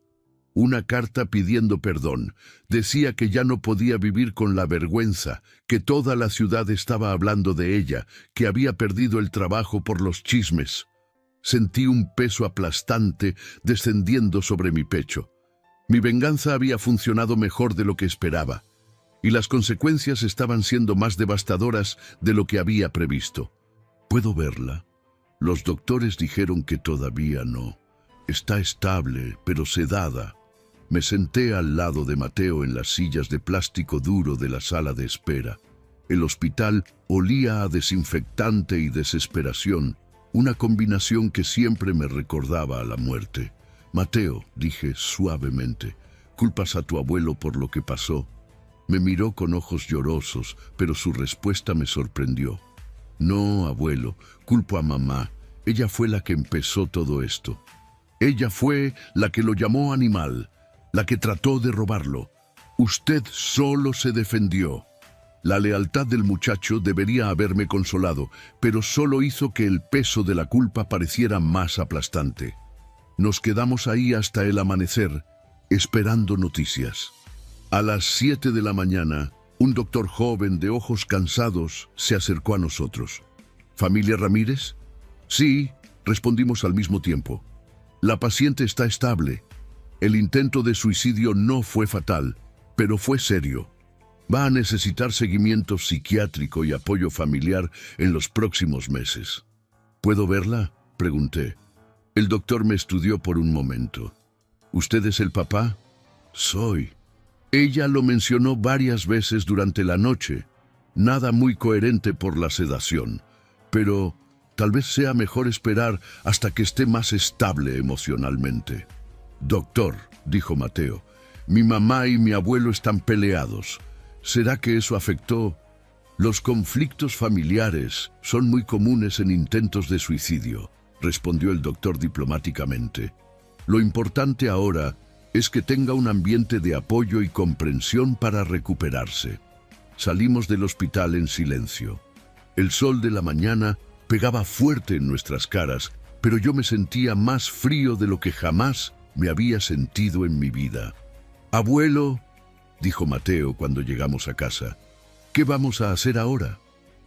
Una carta pidiendo perdón. Decía que ya no podía vivir con la vergüenza, que toda la ciudad estaba hablando de ella, que había perdido el trabajo por los chismes. Sentí un peso aplastante descendiendo sobre mi pecho. Mi venganza había funcionado mejor de lo que esperaba, y las consecuencias estaban siendo más devastadoras de lo que había previsto. ¿Puedo verla? Los doctores dijeron que todavía no. Está estable, pero sedada. Me senté al lado de Mateo en las sillas de plástico duro de la sala de espera. El hospital olía a desinfectante y desesperación, una combinación que siempre me recordaba a la muerte. «Mateo», dije suavemente, «culpas a tu abuelo por lo que pasó». Me miró con ojos llorosos, pero su respuesta me sorprendió. «No, abuelo, culpo a mamá. Ella fue la que empezó todo esto. Ella fue la que lo llamó animal, la que trató de robarlo. Usted solo se defendió». La lealtad del muchacho debería haberme consolado, pero solo hizo que el peso de la culpa pareciera más aplastante. Nos quedamos ahí hasta el amanecer, esperando noticias. A las 7 de la mañana, un doctor joven de ojos cansados se acercó a nosotros. «¿Familia Ramírez?» «Sí», respondimos al mismo tiempo. «La paciente está estable. El intento de suicidio no fue fatal, pero fue serio. Va a necesitar seguimiento psiquiátrico y apoyo familiar en los próximos meses». «¿Puedo verla?», pregunté. El doctor me estudió por un momento. «¿Usted es el papá?» «Soy». Ella lo mencionó varias veces durante la noche. Nada muy coherente por la sedación, pero tal vez sea mejor esperar hasta que esté más estable emocionalmente. Doctor, dijo Mateo, mi mamá y mi abuelo están peleados. ¿Será que eso afectó? Los conflictos familiares son muy comunes en intentos de suicidio, respondió el doctor diplomáticamente. Lo importante ahora es que tenga un ambiente de apoyo y comprensión para recuperarse. Salimos del hospital en silencio. El sol de la mañana pegaba fuerte en nuestras caras, pero yo me sentía más frío de lo que jamás me había sentido en mi vida. «Abuelo», dijo Mateo cuando llegamos a casa, «¿qué vamos a hacer ahora?».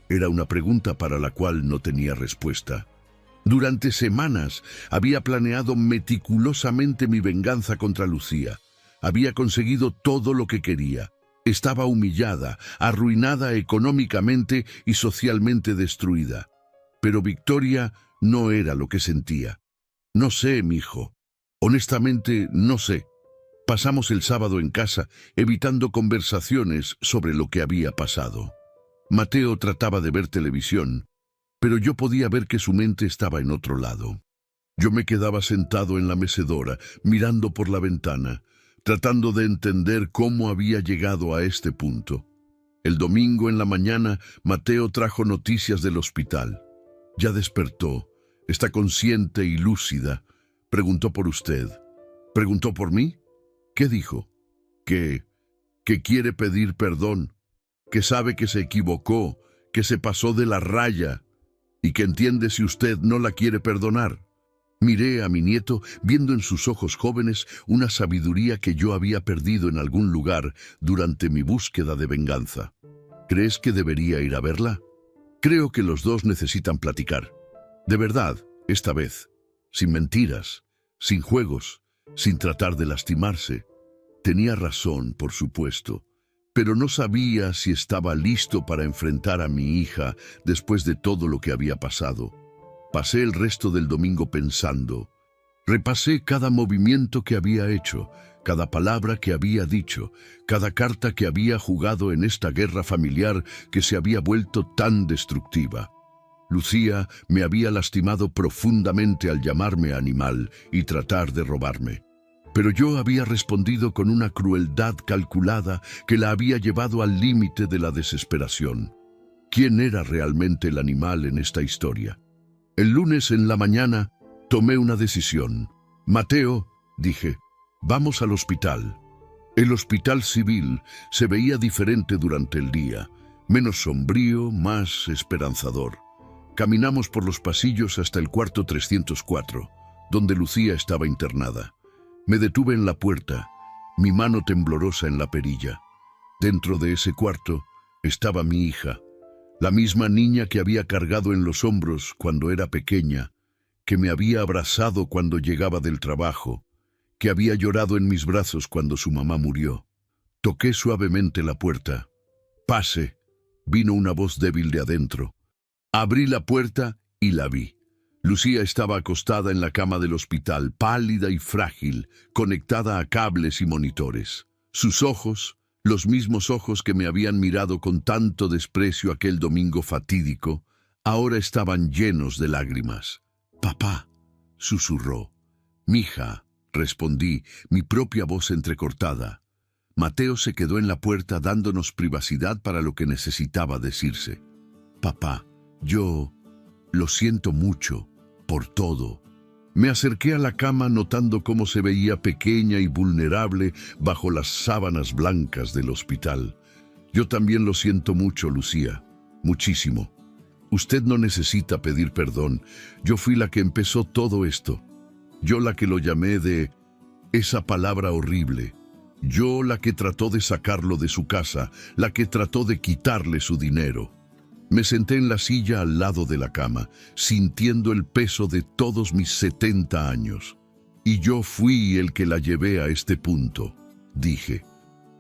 Era una pregunta para la cual no tenía respuesta. Durante semanas había planeado meticulosamente mi venganza contra Lucía. Había conseguido todo lo que quería. Estaba humillada, arruinada económicamente y socialmente destruida. Pero Victoria no era lo que sentía. No sé, mijo. Honestamente, no sé. Pasamos el sábado en casa, evitando conversaciones sobre lo que había pasado. Mateo trataba de ver televisión, pero yo podía ver que su mente estaba en otro lado. Yo me quedaba sentado en la mecedora, mirando por la ventana, tratando de entender cómo había llegado a este punto. El domingo en la mañana, Mateo trajo noticias del hospital. Ya despertó, está consciente y lúcida. Preguntó por usted. ¿Preguntó por mí? ¿Qué dijo? Que quiere pedir perdón, que sabe que se equivocó, que se pasó de la raya y que entiende si usted no la quiere perdonar. Miré a mi nieto viendo en sus ojos jóvenes una sabiduría que yo había perdido en algún lugar durante mi búsqueda de venganza. ¿Crees que debería ir a verla? Creo que los dos necesitan platicar. De verdad, esta vez, sin mentiras, sin juegos, sin tratar de lastimarse. Tenía razón, por supuesto, pero no sabía si estaba listo para enfrentar a mi hija después de todo lo que había pasado. Pasé el resto del domingo pensando. Repasé cada movimiento que había hecho, cada palabra que había dicho, cada carta que había jugado en esta guerra familiar que se había vuelto tan destructiva. Lucía me había lastimado profundamente al llamarme animal y tratar de robarme. Pero yo había respondido con una crueldad calculada que la había llevado al límite de la desesperación. ¿Quién era realmente el animal en esta historia? El lunes en la mañana tomé una decisión. Mateo, dije, vamos al hospital. El hospital civil se veía diferente durante el día, menos sombrío, más esperanzador. Caminamos por los pasillos hasta el cuarto 304, donde Lucía estaba internada. Me detuve en la puerta, mi mano temblorosa en la perilla. Dentro de ese cuarto estaba mi hija, la misma niña que había cargado en los hombros cuando era pequeña, que me había abrazado cuando llegaba del trabajo, que había llorado en mis brazos cuando su mamá murió. Toqué suavemente la puerta. «Pase», vino una voz débil de adentro. Abrí la puerta y la vi. Lucía estaba acostada en la cama del hospital, pálida y frágil, conectada a cables y monitores. Sus ojos, los mismos ojos que me habían mirado con tanto desprecio aquel domingo fatídico, ahora estaban llenos de lágrimas. «Papá», susurró. «Mija», respondí, mi propia voz entrecortada. Mateo se quedó en la puerta dándonos privacidad para lo que necesitaba decirse. «Papá, yo lo siento mucho por todo». Me acerqué a la cama notando cómo se veía pequeña y vulnerable bajo las sábanas blancas del hospital. «Yo también lo siento mucho, Lucía, muchísimo. Usted no necesita pedir perdón. Yo fui la que empezó todo esto. Yo la que lo llamé de esa palabra horrible. Yo la que trató de sacarlo de su casa, la que trató de quitarle su dinero». Me senté en la silla al lado de la cama, sintiendo el peso de todos mis 70 años. «Y yo fui el que la llevé a este punto», dije.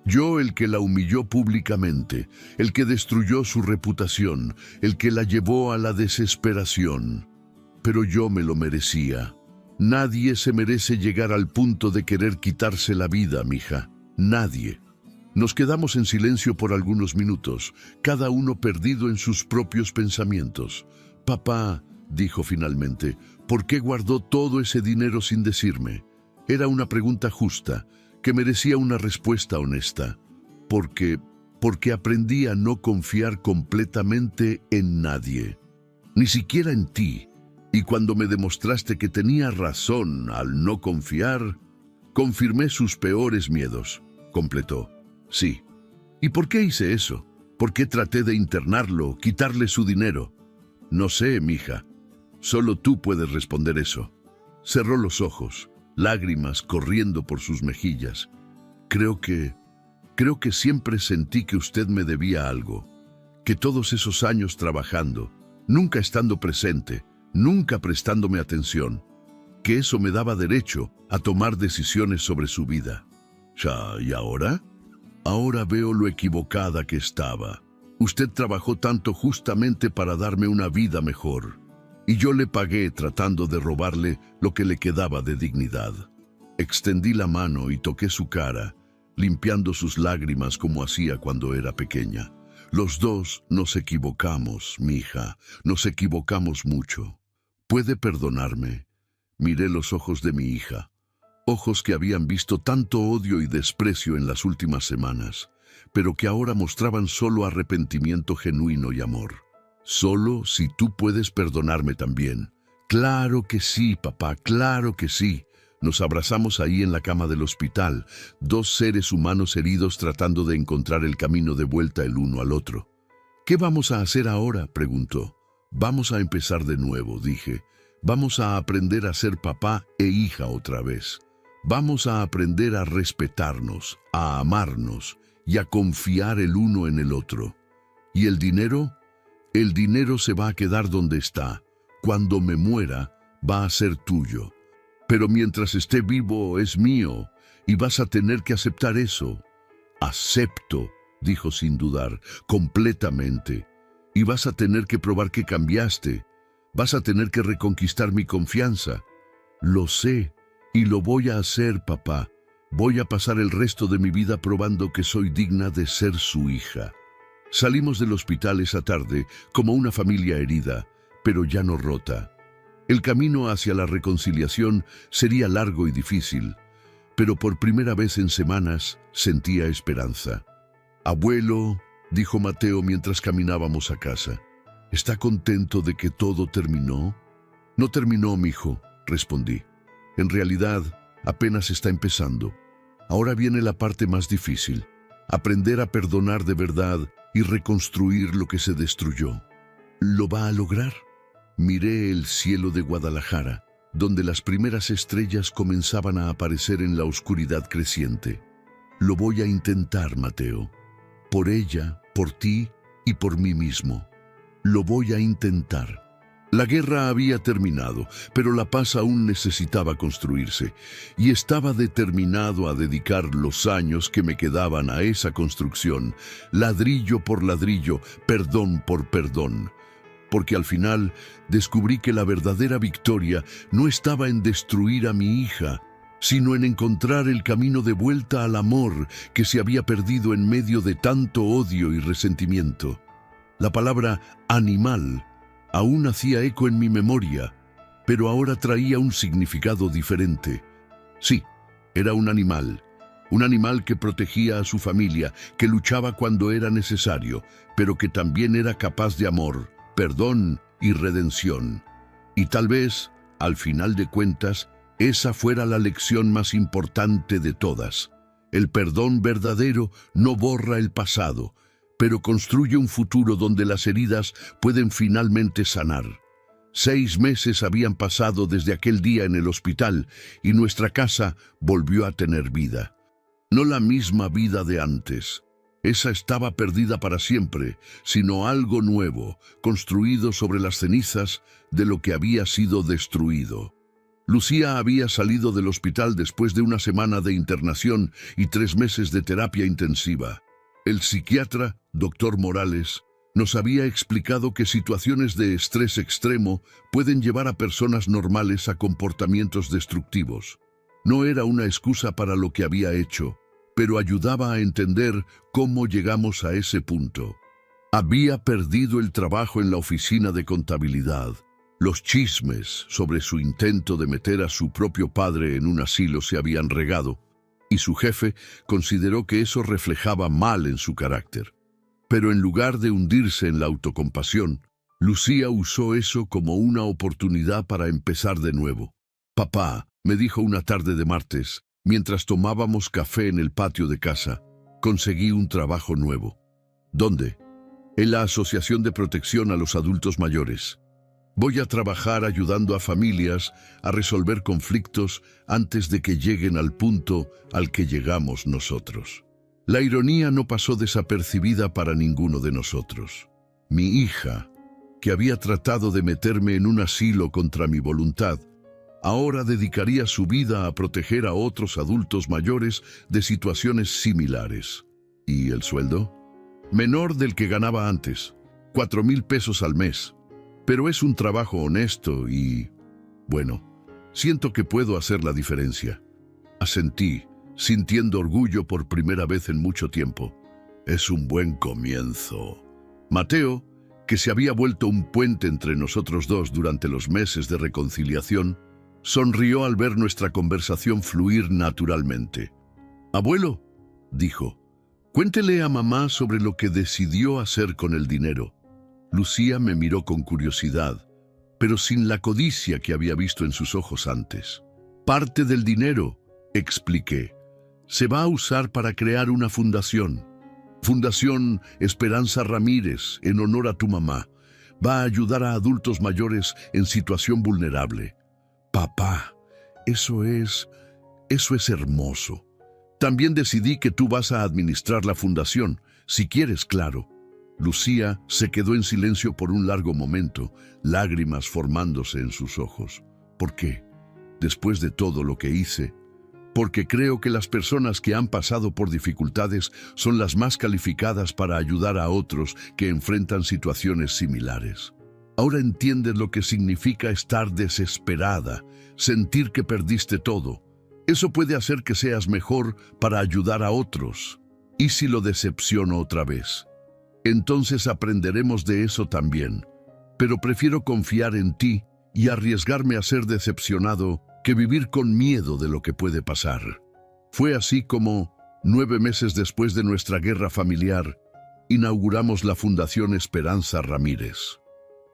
«Yo el que la humilló públicamente, el que destruyó su reputación, el que la llevó a la desesperación. Pero yo me lo merecía. Nadie se merece llegar al punto de querer quitarse la vida, mija. Nadie». Nos quedamos en silencio por algunos minutos, cada uno perdido en sus propios pensamientos. «Papá», dijo finalmente, «¿por qué guardó todo ese dinero sin decirme? Era una pregunta justa, que merecía una respuesta honesta. Porque aprendí a no confiar completamente en nadie, ni siquiera en ti. Y cuando me demostraste que tenía razón al no confiar, confirmé sus peores miedos, completó. Sí. ¿Y por qué hice eso? ¿Por qué traté de internarlo, quitarle su dinero? No sé, mija. Solo tú puedes responder eso. Cerró los ojos, lágrimas corriendo por sus mejillas. Creo que siempre sentí que usted me debía algo, que todos esos años trabajando, nunca estando presente, nunca prestándome atención, que eso me daba derecho a tomar decisiones sobre su vida. Ya, ¿y ahora? Ahora veo lo equivocada que estaba. Usted trabajó tanto justamente para darme una vida mejor, y yo le pagué tratando de robarle lo que le quedaba de dignidad. Extendí la mano y toqué su cara, limpiando sus lágrimas como hacía cuando era pequeña. Los dos nos equivocamos, mija, nos equivocamos mucho. ¿Puede perdonarme? Miré los ojos de mi hija, ojos que habían visto tanto odio y desprecio en las últimas semanas, pero que ahora mostraban solo arrepentimiento genuino y amor. Solo si tú puedes perdonarme también. Claro que sí, papá, claro que sí. Nos abrazamos ahí en la cama del hospital, dos seres humanos heridos tratando de encontrar el camino de vuelta el uno al otro. ¿Qué vamos a hacer ahora?, preguntó. Vamos a empezar de nuevo, dije. Vamos a aprender a ser papá e hija otra vez. Vamos a aprender a respetarnos, a amarnos y a confiar el uno en el otro. ¿Y el dinero? El dinero se va a quedar donde está. Cuando me muera, va a ser tuyo. Pero mientras esté vivo es mío, y vas a tener que aceptar eso. Acepto, dijo sin dudar, completamente. Y vas a tener que probar que cambiaste. Vas a tener que reconquistar mi confianza. Lo sé, y lo voy a hacer, papá. Voy a pasar el resto de mi vida probando que soy digna de ser su hija. Salimos del hospital esa tarde como una familia herida, pero ya no rota. El camino hacia la reconciliación sería largo y difícil, pero por primera vez en semanas sentía esperanza. Abuelo, dijo Mateo mientras caminábamos a casa, ¿está contento de que todo terminó? No terminó, mijo, respondí. En realidad, apenas está empezando. Ahora viene la parte más difícil, aprender a perdonar de verdad y reconstruir lo que se destruyó. ¿Lo va a lograr? Miré el cielo de Guadalajara, donde las primeras estrellas comenzaban a aparecer en la oscuridad creciente. Lo voy a intentar, Mateo. Por ella, por ti y por mí mismo. Lo voy a intentar. La guerra había terminado, pero la paz aún necesitaba construirse, y estaba determinado a dedicar los años que me quedaban a esa construcción, ladrillo por ladrillo, perdón por perdón. Porque al final descubrí que la verdadera victoria no estaba en destruir a mi hija, sino en encontrar el camino de vuelta al amor que se había perdido en medio de tanto odio y resentimiento. La palabra animal aún hacía eco en mi memoria, pero ahora traía un significado diferente. Sí, era un animal que protegía a su familia, que luchaba cuando era necesario, pero que también era capaz de amor, perdón y redención. Y tal vez, al final de cuentas, esa fuera la lección más importante de todas. El perdón verdadero no borra el pasado, pero construye un futuro donde las heridas pueden finalmente sanar. 6 meses habían pasado desde aquel día en el hospital y nuestra casa volvió a tener vida. No la misma vida de antes. Esa estaba perdida para siempre, sino algo nuevo, construido sobre las cenizas de lo que había sido destruido. Lucía había salido del hospital después de una semana de internación y 3 meses de terapia intensiva. El psiquiatra, Dr. Morales, nos había explicado que situaciones de estrés extremo pueden llevar a personas normales a comportamientos destructivos. No era una excusa para lo que había hecho, pero ayudaba a entender cómo llegamos a ese punto. Había perdido el trabajo en la oficina de contabilidad. Los chismes sobre su intento de meter a su propio padre en un asilo se habían regado, y su jefe consideró que eso reflejaba mal en su carácter. Pero en lugar de hundirse en la autocompasión, Lucía usó eso como una oportunidad para empezar de nuevo. «Papá», me dijo una tarde de martes, mientras tomábamos café en el patio de casa, «conseguí un trabajo nuevo». «¿Dónde?» «En la Asociación de Protección a los Adultos Mayores. Voy a trabajar ayudando a familias a resolver conflictos antes de que lleguen al punto al que llegamos nosotros». La ironía no pasó desapercibida para ninguno de nosotros. Mi hija, que había tratado de meterme en un asilo contra mi voluntad, ahora dedicaría su vida a proteger a otros adultos mayores de situaciones similares. ¿Y el sueldo? Menor del que ganaba antes, 4,000 pesos al mes. Pero es un trabajo honesto y, bueno, siento que puedo hacer la diferencia. Asentí, sintiendo orgullo por primera vez en mucho tiempo. Es un buen comienzo. Mateo, que se había vuelto un puente entre nosotros dos durante los meses de reconciliación, sonrió al ver nuestra conversación fluir naturalmente. «Abuelo», dijo, «cuéntele a mamá sobre lo que decidió hacer con el dinero». Lucía me miró con curiosidad, pero sin la codicia que había visto en sus ojos antes. «Parte del dinero», expliqué, «se va a usar para crear una fundación. Fundación Esperanza Ramírez, en honor a tu mamá. Va a ayudar a adultos mayores en situación vulnerable». «Papá, eso es hermoso. También decidí que tú vas a administrar la fundación, si quieres, claro». Lucía se quedó en silencio por un largo momento, lágrimas formándose en sus ojos. «¿Por qué? Después de todo lo que hice». «Porque creo que las personas que han pasado por dificultades son las más calificadas para ayudar a otros que enfrentan situaciones similares. Ahora entiendes lo que significa estar desesperada, sentir que perdiste todo. Eso puede hacer que seas mejor para ayudar a otros. ¿Y si lo decepciono otra vez? Entonces aprenderemos de eso también. Pero prefiero confiar en ti y arriesgarme a ser decepcionado que vivir con miedo de lo que puede pasar». Fue así como, 9 meses después de nuestra guerra familiar, inauguramos la Fundación Esperanza Ramírez.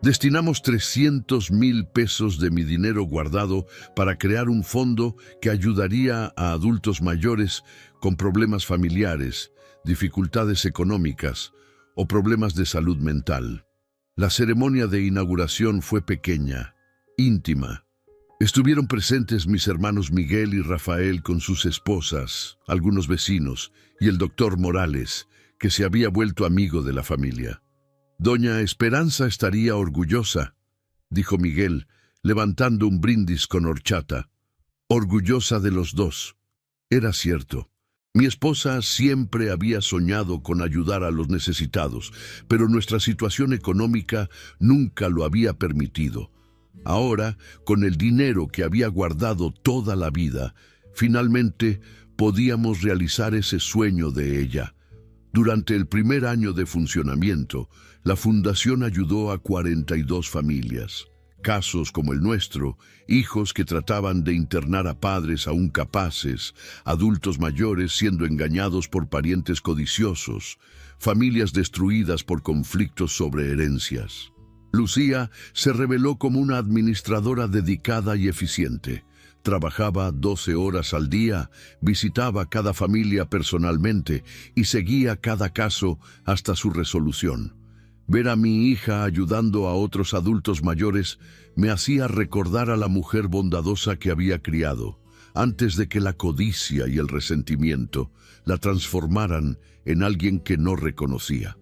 Destinamos 300,000 pesos de mi dinero guardado para crear un fondo que ayudaría a adultos mayores con problemas familiares, dificultades económicas o problemas de salud mental. La ceremonia de inauguración fue pequeña, íntima. Estuvieron presentes mis hermanos Miguel y Rafael con sus esposas, algunos vecinos y el doctor Morales, que se había vuelto amigo de la familia. «Doña Esperanza estaría orgullosa», dijo Miguel, levantando un brindis con horchata. «Orgullosa de los dos». Era cierto. Mi esposa siempre había soñado con ayudar a los necesitados, pero nuestra situación económica nunca lo había permitido. Ahora, con el dinero que había guardado toda la vida, finalmente podíamos realizar ese sueño de ella. Durante el primer año de funcionamiento, la fundación ayudó a 42 familias. Casos como el nuestro, hijos que trataban de internar a padres aún capaces, adultos mayores siendo engañados por parientes codiciosos, familias destruidas por conflictos sobre herencias. Lucía se reveló como una administradora dedicada y eficiente. Trabajaba 12 horas al día, visitaba cada familia personalmente y seguía cada caso hasta su resolución. Ver a mi hija ayudando a otros adultos mayores me hacía recordar a la mujer bondadosa que había criado, antes de que la codicia y el resentimiento la transformaran en alguien que no reconocía.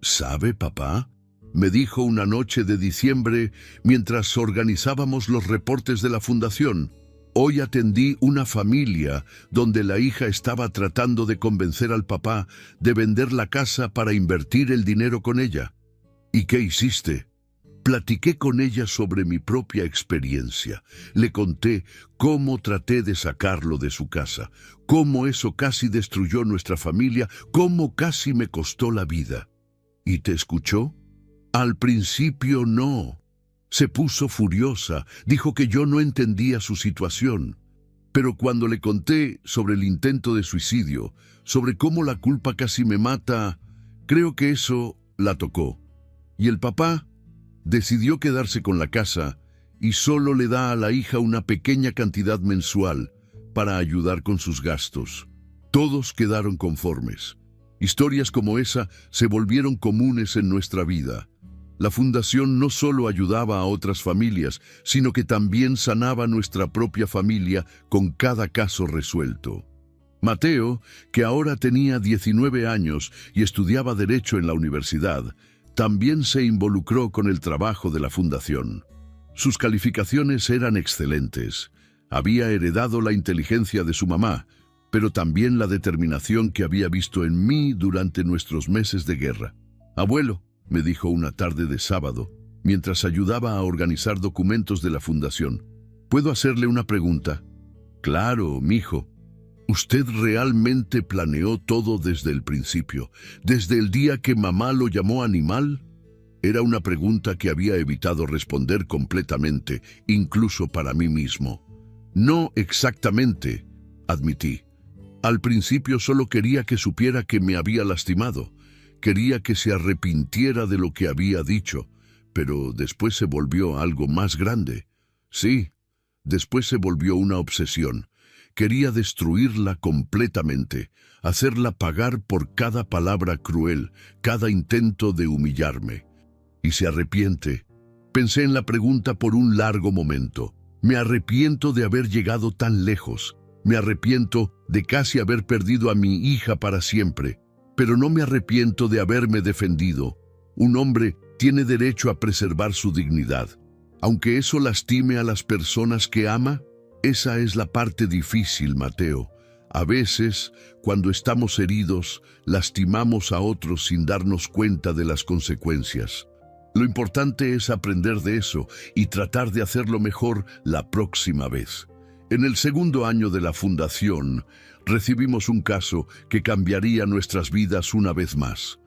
«¿Sabe, papá?», me dijo una noche de diciembre mientras organizábamos los reportes de la fundación. «Hoy atendí una familia donde la hija estaba tratando de convencer al papá de vender la casa para invertir el dinero con ella». «¿Y qué hiciste?». Platiqué con ella sobre mi propia experiencia. Le conté cómo traté de sacarlo de su casa, cómo eso casi destruyó nuestra familia, cómo casi me costó la vida. «¿Y te escuchó?». «Al principio no. Se puso furiosa, dijo que yo no entendía su situación. Pero cuando le conté sobre el intento de suicidio, sobre cómo la culpa casi me mata, creo que eso la tocó. Y el papá decidió quedarse con la casa y solo le da a la hija una pequeña cantidad mensual para ayudar con sus gastos. Todos quedaron conformes. Historias como esa se volvieron comunes en nuestra vida. La fundación no solo ayudaba a otras familias, sino que también sanaba nuestra propia familia con cada caso resuelto. Mateo, que ahora tenía 19 años y estudiaba Derecho en la universidad, también se involucró con el trabajo de la fundación. Sus calificaciones eran excelentes. Había heredado la inteligencia de su mamá, pero también la determinación que había visto en mí durante nuestros meses de guerra. «Abuelo», me dijo una tarde de sábado, mientras ayudaba a organizar documentos de la fundación, «¿puedo hacerle una pregunta?» «Claro, mijo». «¿Usted realmente planeó todo desde el principio, desde el día que mamá lo llamó animal?» Era una pregunta que había evitado responder completamente, incluso para mí mismo. «No exactamente», admití. «Al principio solo quería que supiera que me había lastimado. Quería que se arrepintiera de lo que había dicho, pero después se volvió algo más grande. Sí, después se volvió una obsesión. Quería destruirla completamente, hacerla pagar por cada palabra cruel, cada intento de humillarme. ¿Y se arrepiente?» Pensé en la pregunta por un largo momento. Me arrepiento de haber llegado tan lejos. Me arrepiento de casi haber perdido a mi hija para siempre. Pero no me arrepiento de haberme defendido. Un hombre tiene derecho a preservar su dignidad. Aunque eso lastime a las personas que ama, esa es la parte difícil, Mateo. A veces, cuando estamos heridos, lastimamos a otros sin darnos cuenta de las consecuencias. Lo importante es aprender de eso y tratar de hacerlo mejor la próxima vez. En el segundo año de la fundación, recibimos un caso que cambiaría nuestras vidas una vez más.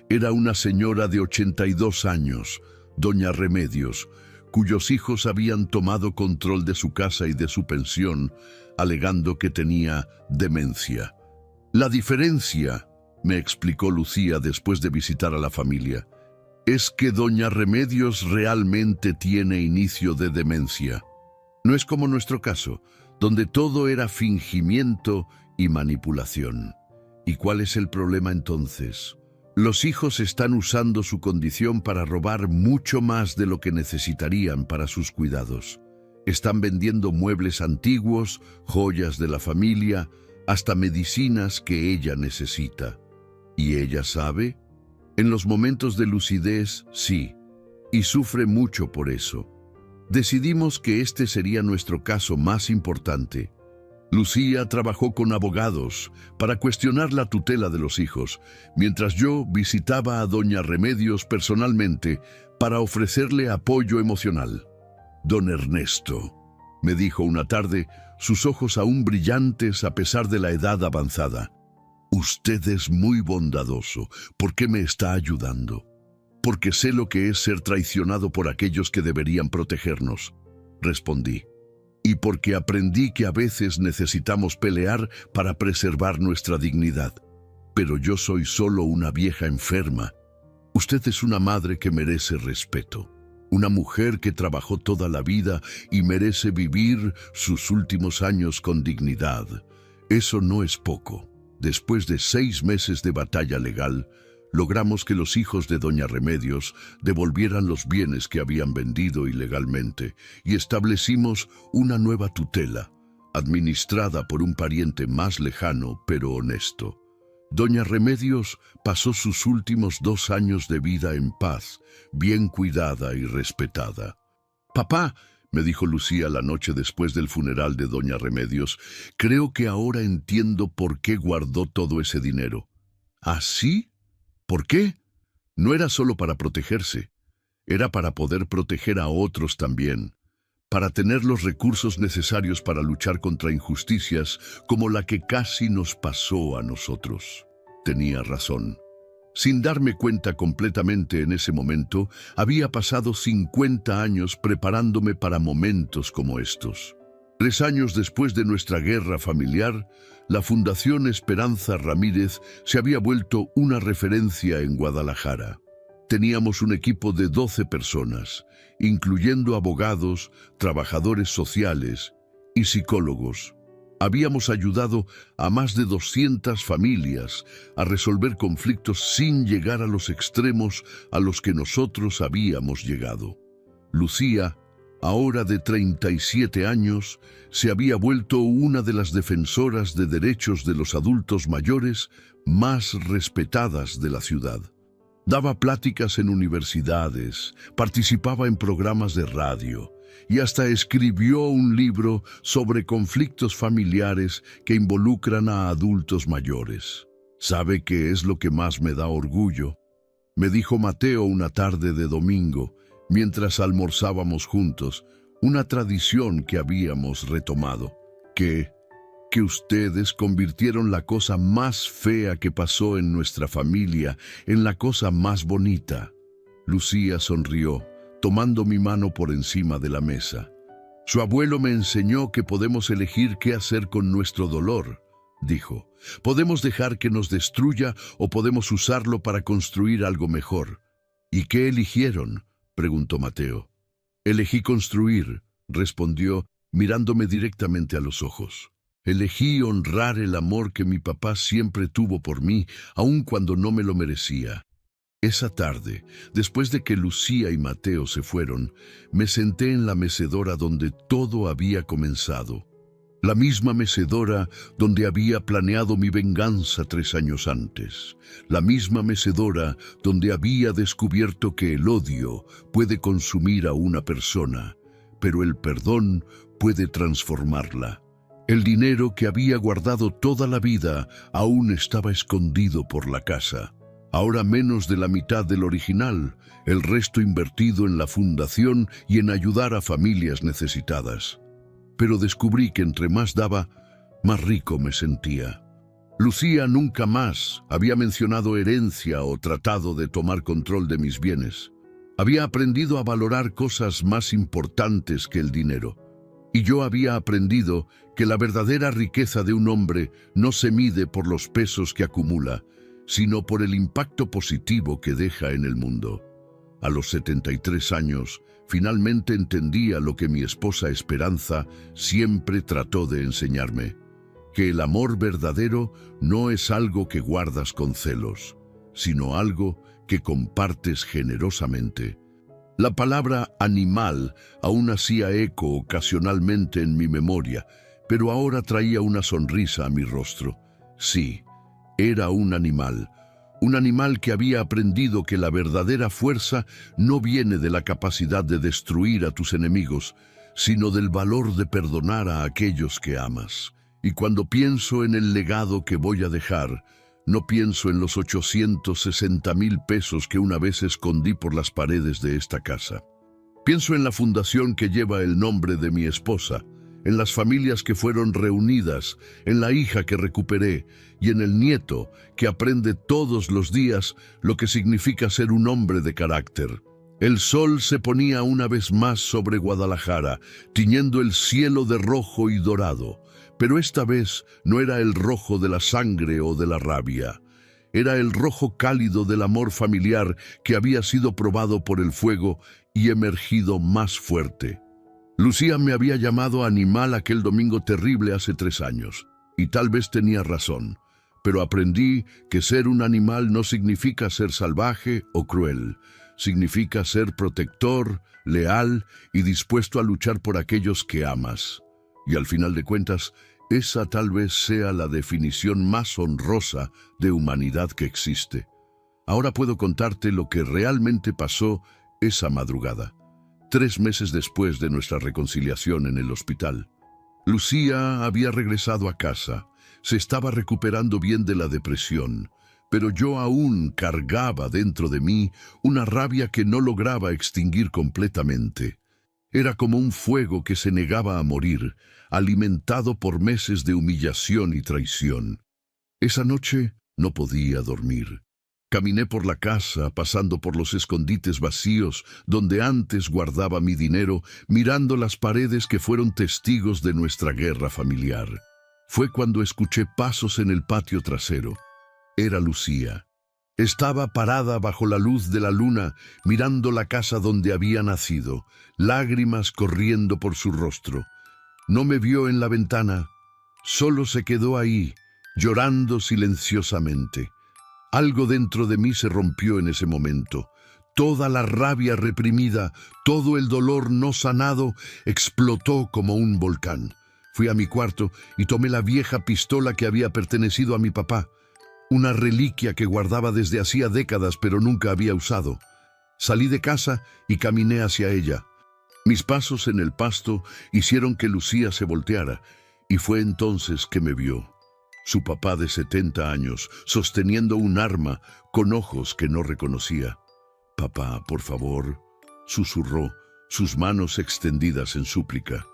Era una señora de 82 años, doña Remedios, cuyos hijos habían tomado control de su casa y de su pensión, alegando que tenía demencia. «La diferencia», me explicó Lucía después de visitar a la familia, «es que doña Remedios realmente tiene inicio de demencia. No es como nuestro caso, donde todo era fingimiento y manipulación». «¿Y cuál es el problema entonces?» «Los hijos están usando su condición para robar mucho más de lo que necesitarían para sus cuidados. Están vendiendo muebles antiguos, joyas de la familia, hasta medicinas que ella necesita. ¿Y ella sabe?» «En los momentos de lucidez, sí, y sufre mucho por eso. Decidimos que este sería nuestro caso más importante. Lucía trabajó con abogados para cuestionar la tutela de los hijos, mientras yo visitaba a doña Remedios personalmente para ofrecerle apoyo emocional. «Don Ernesto», me dijo una tarde, sus ojos aún brillantes a pesar de la edad avanzada, «usted es muy bondadoso. ¿Por qué me está ayudando?» «Porque sé lo que es ser traicionado por aquellos que deberían protegernos», respondí. «Y porque aprendí que a veces necesitamos pelear para preservar nuestra dignidad. Pero yo soy solo una vieja enferma. Usted es una madre que merece respeto. Una mujer que trabajó toda la vida y merece vivir sus últimos años con dignidad. Eso no es poco». Después de 6 meses de batalla legal, logramos que los hijos de doña Remedios devolvieran los bienes que habían vendido ilegalmente y establecimos una nueva tutela, administrada por un pariente más lejano pero honesto. Doña Remedios pasó sus últimos 2 años de vida en paz, bien cuidada y respetada. «Papá», me dijo Lucía la noche después del funeral de doña Remedios, «creo que ahora entiendo por qué guardó todo ese dinero». «¿Ah, sí? ¿Por qué?» No era solo para protegerse, era para poder proteger a otros también, para tener los recursos necesarios para luchar contra injusticias como la que casi nos pasó a nosotros. Tenía razón. Sin darme cuenta completamente en ese momento, había pasado 50 años preparándome para momentos como estos. 3 años después de nuestra guerra familiar, la Fundación Esperanza Ramírez se había vuelto una referencia en Guadalajara. Teníamos un equipo de 12 personas, incluyendo abogados, trabajadores sociales y psicólogos. Habíamos ayudado a más de 200 familias a resolver conflictos sin llegar a los extremos a los que nosotros habíamos llegado. Lucía, ahora de 37 años, se había vuelto una de las defensoras de derechos de los adultos mayores más respetadas de la ciudad. Daba pláticas en universidades, participaba en programas de radio y hasta escribió un libro sobre conflictos familiares que involucran a adultos mayores. ¿Sabe qué es lo que más me da orgullo? Me dijo Mateo una tarde de domingo, mientras almorzábamos juntos, una tradición que habíamos retomado, que ustedes convirtieron la cosa más fea que pasó en nuestra familia en la cosa más bonita. Lucía sonrió, tomando mi mano por encima de la mesa. Su abuelo me enseñó que podemos elegir qué hacer con nuestro dolor, dijo. Podemos dejar que nos destruya o podemos usarlo para construir algo mejor. ¿Y qué eligieron?, preguntó Mateo. Elegí construir, respondió, mirándome directamente a los ojos. Elegí honrar el amor que mi papá siempre tuvo por mí, aun cuando no me lo merecía. Esa tarde, después de que Lucía y Mateo se fueron, me senté en la mecedora donde todo había comenzado. La misma mecedora donde había planeado mi venganza 3 años antes. La misma mecedora donde había descubierto que el odio puede consumir a una persona, pero el perdón puede transformarla. El dinero que había guardado toda la vida aún estaba escondido por la casa. Ahora menos de la mitad del original, el resto invertido en la fundación y en ayudar a familias necesitadas. Pero descubrí que entre más daba, más rico me sentía. Lucía nunca más había mencionado herencia o tratado de tomar control de mis bienes. Había aprendido a valorar cosas más importantes que el dinero. Y yo había aprendido que la verdadera riqueza de un hombre no se mide por los pesos que acumula, sino por el impacto positivo que deja en el mundo. A los 73 años, finalmente entendía lo que mi esposa Esperanza siempre trató de enseñarme, que el amor verdadero no es algo que guardas con celos, sino algo que compartes generosamente. La palabra animal aún hacía eco ocasionalmente en mi memoria, pero ahora traía una sonrisa a mi rostro. Sí, era un animal que había aprendido que la verdadera fuerza no viene de la capacidad de destruir a tus enemigos, sino del valor de perdonar a aquellos que amas. Y cuando pienso en el legado que voy a dejar, no pienso en los 860,000 pesos que una vez escondí por las paredes de esta casa. Pienso en la fundación que lleva el nombre de mi esposa, en las familias que fueron reunidas, en la hija que recuperé y en el nieto que aprende todos los días lo que significa ser un hombre de carácter. El sol se ponía una vez más sobre Guadalajara, tiñendo el cielo de rojo y dorado. Pero esta vez no era el rojo de la sangre o de la rabia. Era el rojo cálido del amor familiar que había sido probado por el fuego y emergido más fuerte. Lucía me había llamado animal aquel domingo terrible hace 3 años, y tal vez tenía razón, pero aprendí que ser un animal no significa ser salvaje o cruel. Significa ser protector, leal y dispuesto a luchar por aquellos que amas. Y al final de cuentas, esa tal vez sea la definición más honrosa de humanidad que existe. Ahora puedo contarte lo que realmente pasó esa madrugada, 3 meses después de nuestra reconciliación en el hospital. Lucía había regresado a casa, se estaba recuperando bien de la depresión, pero yo aún cargaba dentro de mí una rabia que no lograba extinguir completamente. Era como un fuego que se negaba a morir, alimentado por meses de humillación y traición. Esa noche no podía dormir. Caminé por la casa, pasando por los escondites vacíos donde antes guardaba mi dinero, mirando las paredes que fueron testigos de nuestra guerra familiar. Fue cuando escuché pasos en el patio trasero. Era Lucía. Estaba parada bajo la luz de la luna, mirando la casa donde había nacido, lágrimas corriendo por su rostro. No me vio en la ventana, solo se quedó ahí, llorando silenciosamente. Algo dentro de mí se rompió en ese momento. Toda la rabia reprimida, todo el dolor no sanado, explotó como un volcán. Fui a mi cuarto y tomé la vieja pistola que había pertenecido a mi papá, una reliquia que guardaba desde hacía décadas pero nunca había usado. Salí de casa y caminé hacia ella. Mis pasos en el pasto hicieron que Lucía se volteara, y fue entonces que me vio. Su papá de 70 años, sosteniendo un arma, con ojos que no reconocía. «Papá, por favor», susurró, sus manos extendidas en súplica.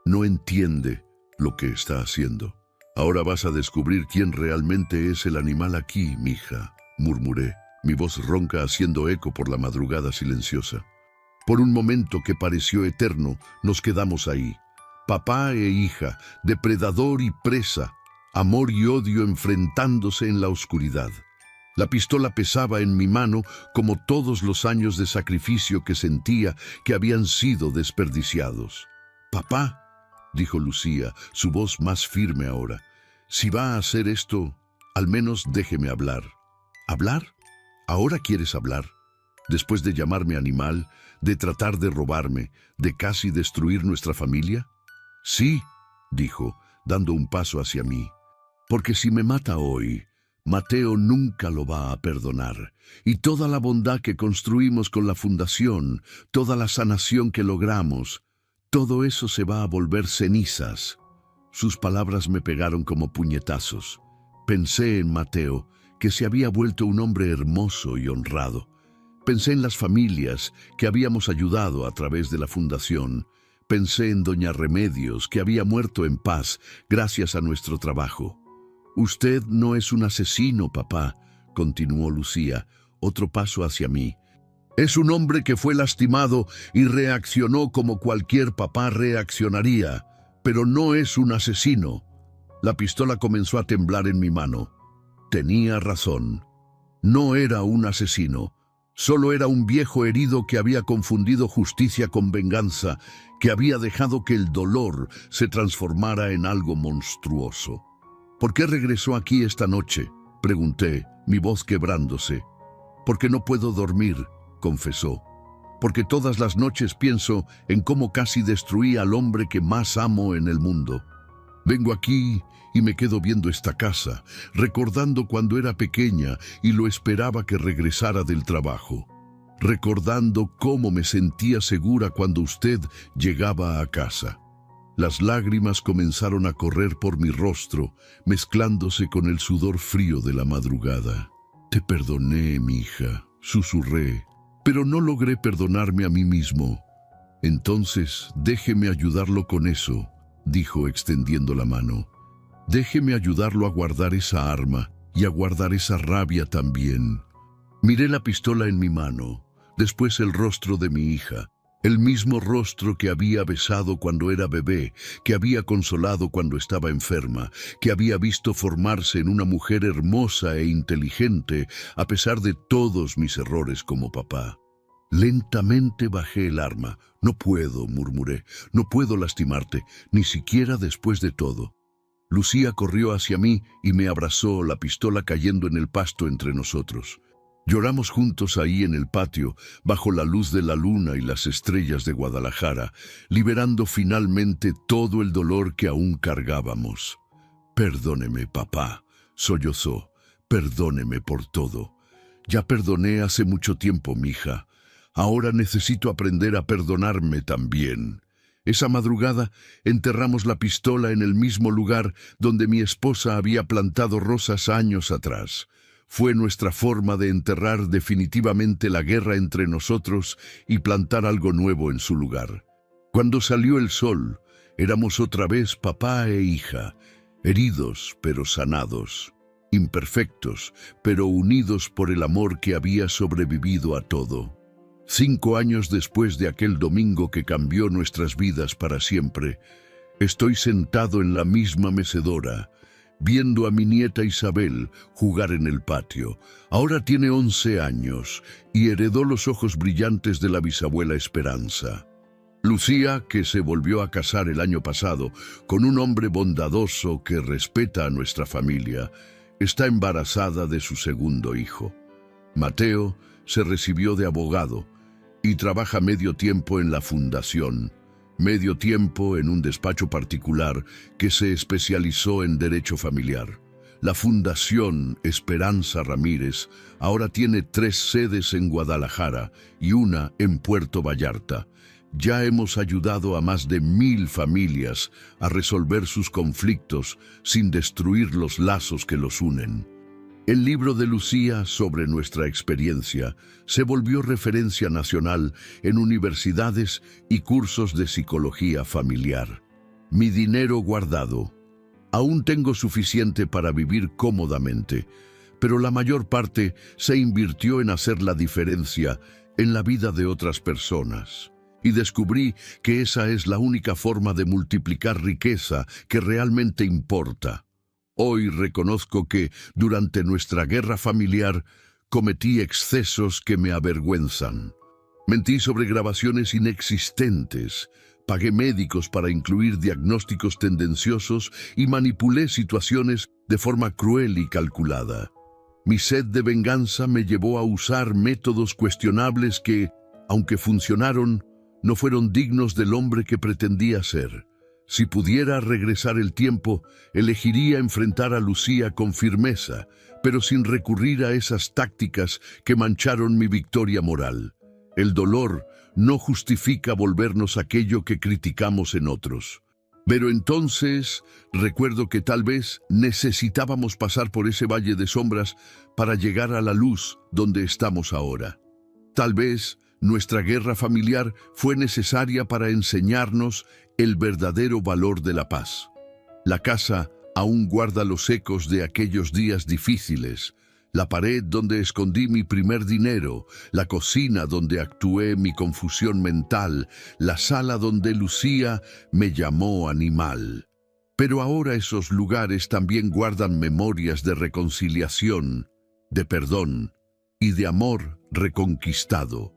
«No entiende lo que está haciendo. Ahora vas a descubrir quién realmente es el animal aquí, mija», murmuré, mi voz ronca haciendo eco por la madrugada silenciosa. Por un momento que pareció eterno, nos quedamos ahí. Papá e hija, depredador y presa, amor y odio enfrentándose en la oscuridad. La pistola pesaba en mi mano como todos los años de sacrificio que sentía que habían sido desperdiciados. «Papá», dijo Lucía, su voz más firme ahora, «si va a hacer esto, al menos déjeme hablar». «¿Hablar? ¿Ahora quieres hablar? Después de llamarme animal, de tratar de robarme, de casi destruir nuestra familia?» «Sí», dijo, dando un paso hacia mí, «porque si me mata hoy, Mateo nunca lo va a perdonar, y toda la bondad que construimos con la fundación, toda la sanación que logramos, todo eso se va a volver cenizas». Sus palabras me pegaron como puñetazos. Pensé en Mateo, que se había vuelto un hombre hermoso y honrado. Pensé en las familias que habíamos ayudado a través de la fundación. Pensé en doña Remedios, que había muerto en paz gracias a nuestro trabajo. «Usted no es un asesino, papá», continuó Lucía, otro paso hacia mí. «Es un hombre que fue lastimado y reaccionó como cualquier papá reaccionaría, pero no es un asesino». La pistola comenzó a temblar en mi mano. Tenía razón. No era un asesino. Solo era un viejo herido que había confundido justicia con venganza, que había dejado que el dolor se transformara en algo monstruoso. «¿Por qué regresó aquí esta noche?», pregunté, mi voz quebrándose. «Porque no puedo dormir», confesó. «Porque todas las noches pienso en cómo casi destruí al hombre que más amo en el mundo. Vengo aquí y me quedo viendo esta casa, recordando cuando era pequeña y lo esperaba que regresara del trabajo, recordando cómo me sentía segura cuando usted llegaba a casa». Las lágrimas comenzaron a correr por mi rostro, mezclándose con el sudor frío de la madrugada. «Te perdoné, mi hija», susurré, «pero no logré perdonarme a mí mismo». «Entonces, déjeme ayudarlo con eso», dijo extendiendo la mano. «Déjeme ayudarlo a guardar esa arma y a guardar esa rabia también». Miré la pistola en mi mano, después el rostro de mi hija, el mismo rostro que había besado cuando era bebé, que había consolado cuando estaba enferma, que había visto formarse en una mujer hermosa e inteligente a pesar de todos mis errores como papá. Lentamente bajé el arma. «No puedo», murmuré, «no puedo lastimarte, ni siquiera después de todo». Lucía corrió hacia mí y me abrazó, la pistola cayendo en el pasto entre nosotros. Lloramos juntos ahí en el patio, bajo la luz de la luna y las estrellas de Guadalajara, liberando finalmente todo el dolor que aún cargábamos. «Perdóneme, papá», sollozó, «perdóneme por todo. Ya perdoné hace mucho tiempo, mija. Ahora necesito aprender a perdonarme también». Esa madrugada enterramos la pistola en el mismo lugar donde mi esposa había plantado rosas años atrás. Fue nuestra forma de enterrar definitivamente la guerra entre nosotros y plantar algo nuevo en su lugar. Cuando salió el sol, éramos otra vez papá e hija, heridos pero sanados. imperfectos, pero unidos por el amor que había sobrevivido a todo. 5 años después de aquel domingo que cambió nuestras vidas para siempre, estoy sentado en la misma mecedora, viendo a mi nieta Isabel jugar en el patio. Ahora tiene 11 años y heredó los ojos brillantes de la bisabuela Esperanza. Lucía, que se volvió a casar el año pasado con un hombre bondadoso que respeta a nuestra familia, está embarazada de su segundo hijo. Mateo se recibió de abogado y trabaja medio tiempo en la fundación, medio tiempo en un despacho particular que se especializó en derecho familiar. La Fundación Esperanza Ramírez ahora tiene 3 sedes en Guadalajara y una en Puerto Vallarta. Ya hemos ayudado a más de 1000 familias a resolver sus conflictos sin destruir los lazos que los unen. El libro de Lucía sobre nuestra experiencia se volvió referencia nacional en universidades y cursos de psicología familiar. Mi dinero guardado. Aún tengo suficiente para vivir cómodamente, pero la mayor parte se invirtió en hacer la diferencia en la vida de otras personas. Y descubrí que esa es la única forma de multiplicar riqueza que realmente importa. Hoy reconozco que, durante nuestra guerra familiar, cometí excesos que me avergüenzan. Mentí sobre grabaciones inexistentes, pagué médicos para incluir diagnósticos tendenciosos y manipulé situaciones de forma cruel y calculada. Mi sed de venganza me llevó a usar métodos cuestionables que, aunque funcionaron, no fueron dignos del hombre que pretendía ser. Si pudiera regresar el tiempo, elegiría enfrentar a Lucía con firmeza, pero sin recurrir a esas tácticas que mancharon mi victoria moral. El dolor no justifica volvernos aquello que criticamos en otros. Pero entonces recuerdo que tal vez necesitábamos pasar por ese valle de sombras para llegar a la luz donde estamos ahora. Tal vez nuestra guerra familiar fue necesaria para enseñarnos el verdadero valor de la paz. La casa aún guarda los ecos de aquellos días difíciles, la pared donde escondí mi primer dinero, la cocina donde actué mi confusión mental, la sala donde Lucía me llamó animal. Pero ahora esos lugares también guardan memorias de reconciliación, de perdón y de amor reconquistado.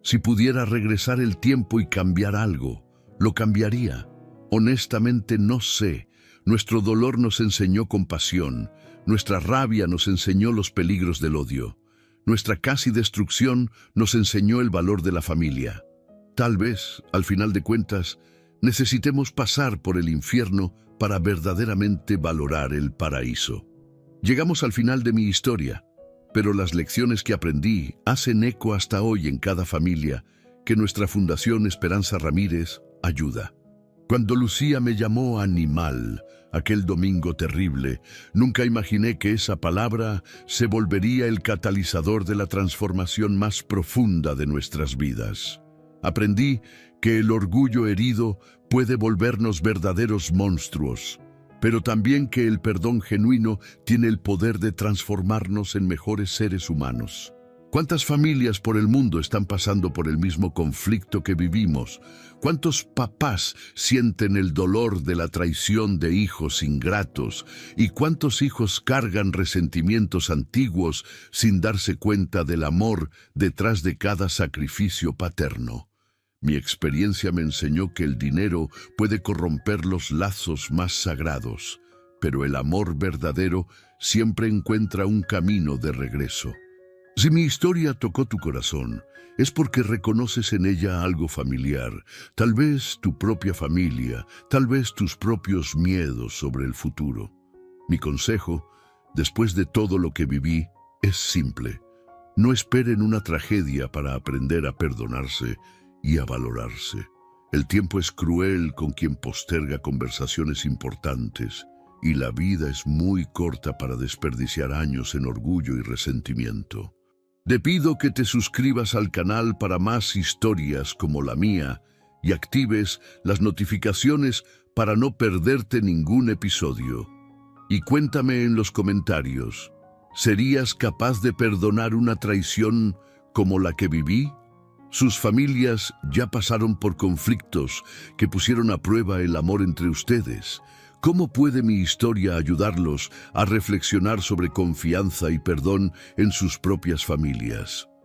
Si pudiera regresar el tiempo y cambiar algo, lo cambiaría. Honestamente no sé. Nuestro dolor nos enseñó compasión, nuestra rabia nos enseñó los peligros del odio, nuestra casi destrucción nos enseñó el valor de la familia. Tal vez, al final de cuentas, necesitemos pasar por el infierno para verdaderamente valorar el paraíso. Llegamos al final de mi historia, pero las lecciones que aprendí hacen eco hasta hoy en cada familia que nuestra Fundación Esperanza Ramírez ayuda. Cuando Lucía me llamó animal, aquel domingo terrible, nunca imaginé que esa palabra se volvería el catalizador de la transformación más profunda de nuestras vidas. Aprendí que el orgullo herido puede volvernos verdaderos monstruos, pero también que el perdón genuino tiene el poder de transformarnos en mejores seres humanos. ¿Cuántas familias por el mundo están pasando por el mismo conflicto que vivimos? ¿Cuántos papás sienten el dolor de la traición de hijos ingratos? ¿Y cuántos hijos cargan resentimientos antiguos sin darse cuenta del amor detrás de cada sacrificio paterno? Mi experiencia me enseñó que el dinero puede corromper los lazos más sagrados, pero el amor verdadero siempre encuentra un camino de regreso. Si mi historia tocó tu corazón, es porque reconoces en ella algo familiar, tal vez tu propia familia, tal vez tus propios miedos sobre el futuro. Mi consejo, después de todo lo que viví, es simple. No esperen una tragedia para aprender a perdonarse y a valorarse. El tiempo es cruel con quien posterga conversaciones importantes, y la vida es muy corta para desperdiciar años en orgullo y resentimiento. Te pido que te suscribas al canal para más historias como la mía y actives las notificaciones para no perderte ningún episodio. Y cuéntame en los comentarios, ¿serías capaz de perdonar una traición como la que viví? Sus familias ya pasaron por conflictos que pusieron a prueba el amor entre ustedes. ¿Cómo puede mi historia ayudarlos a reflexionar sobre confianza y perdón en sus propias familias?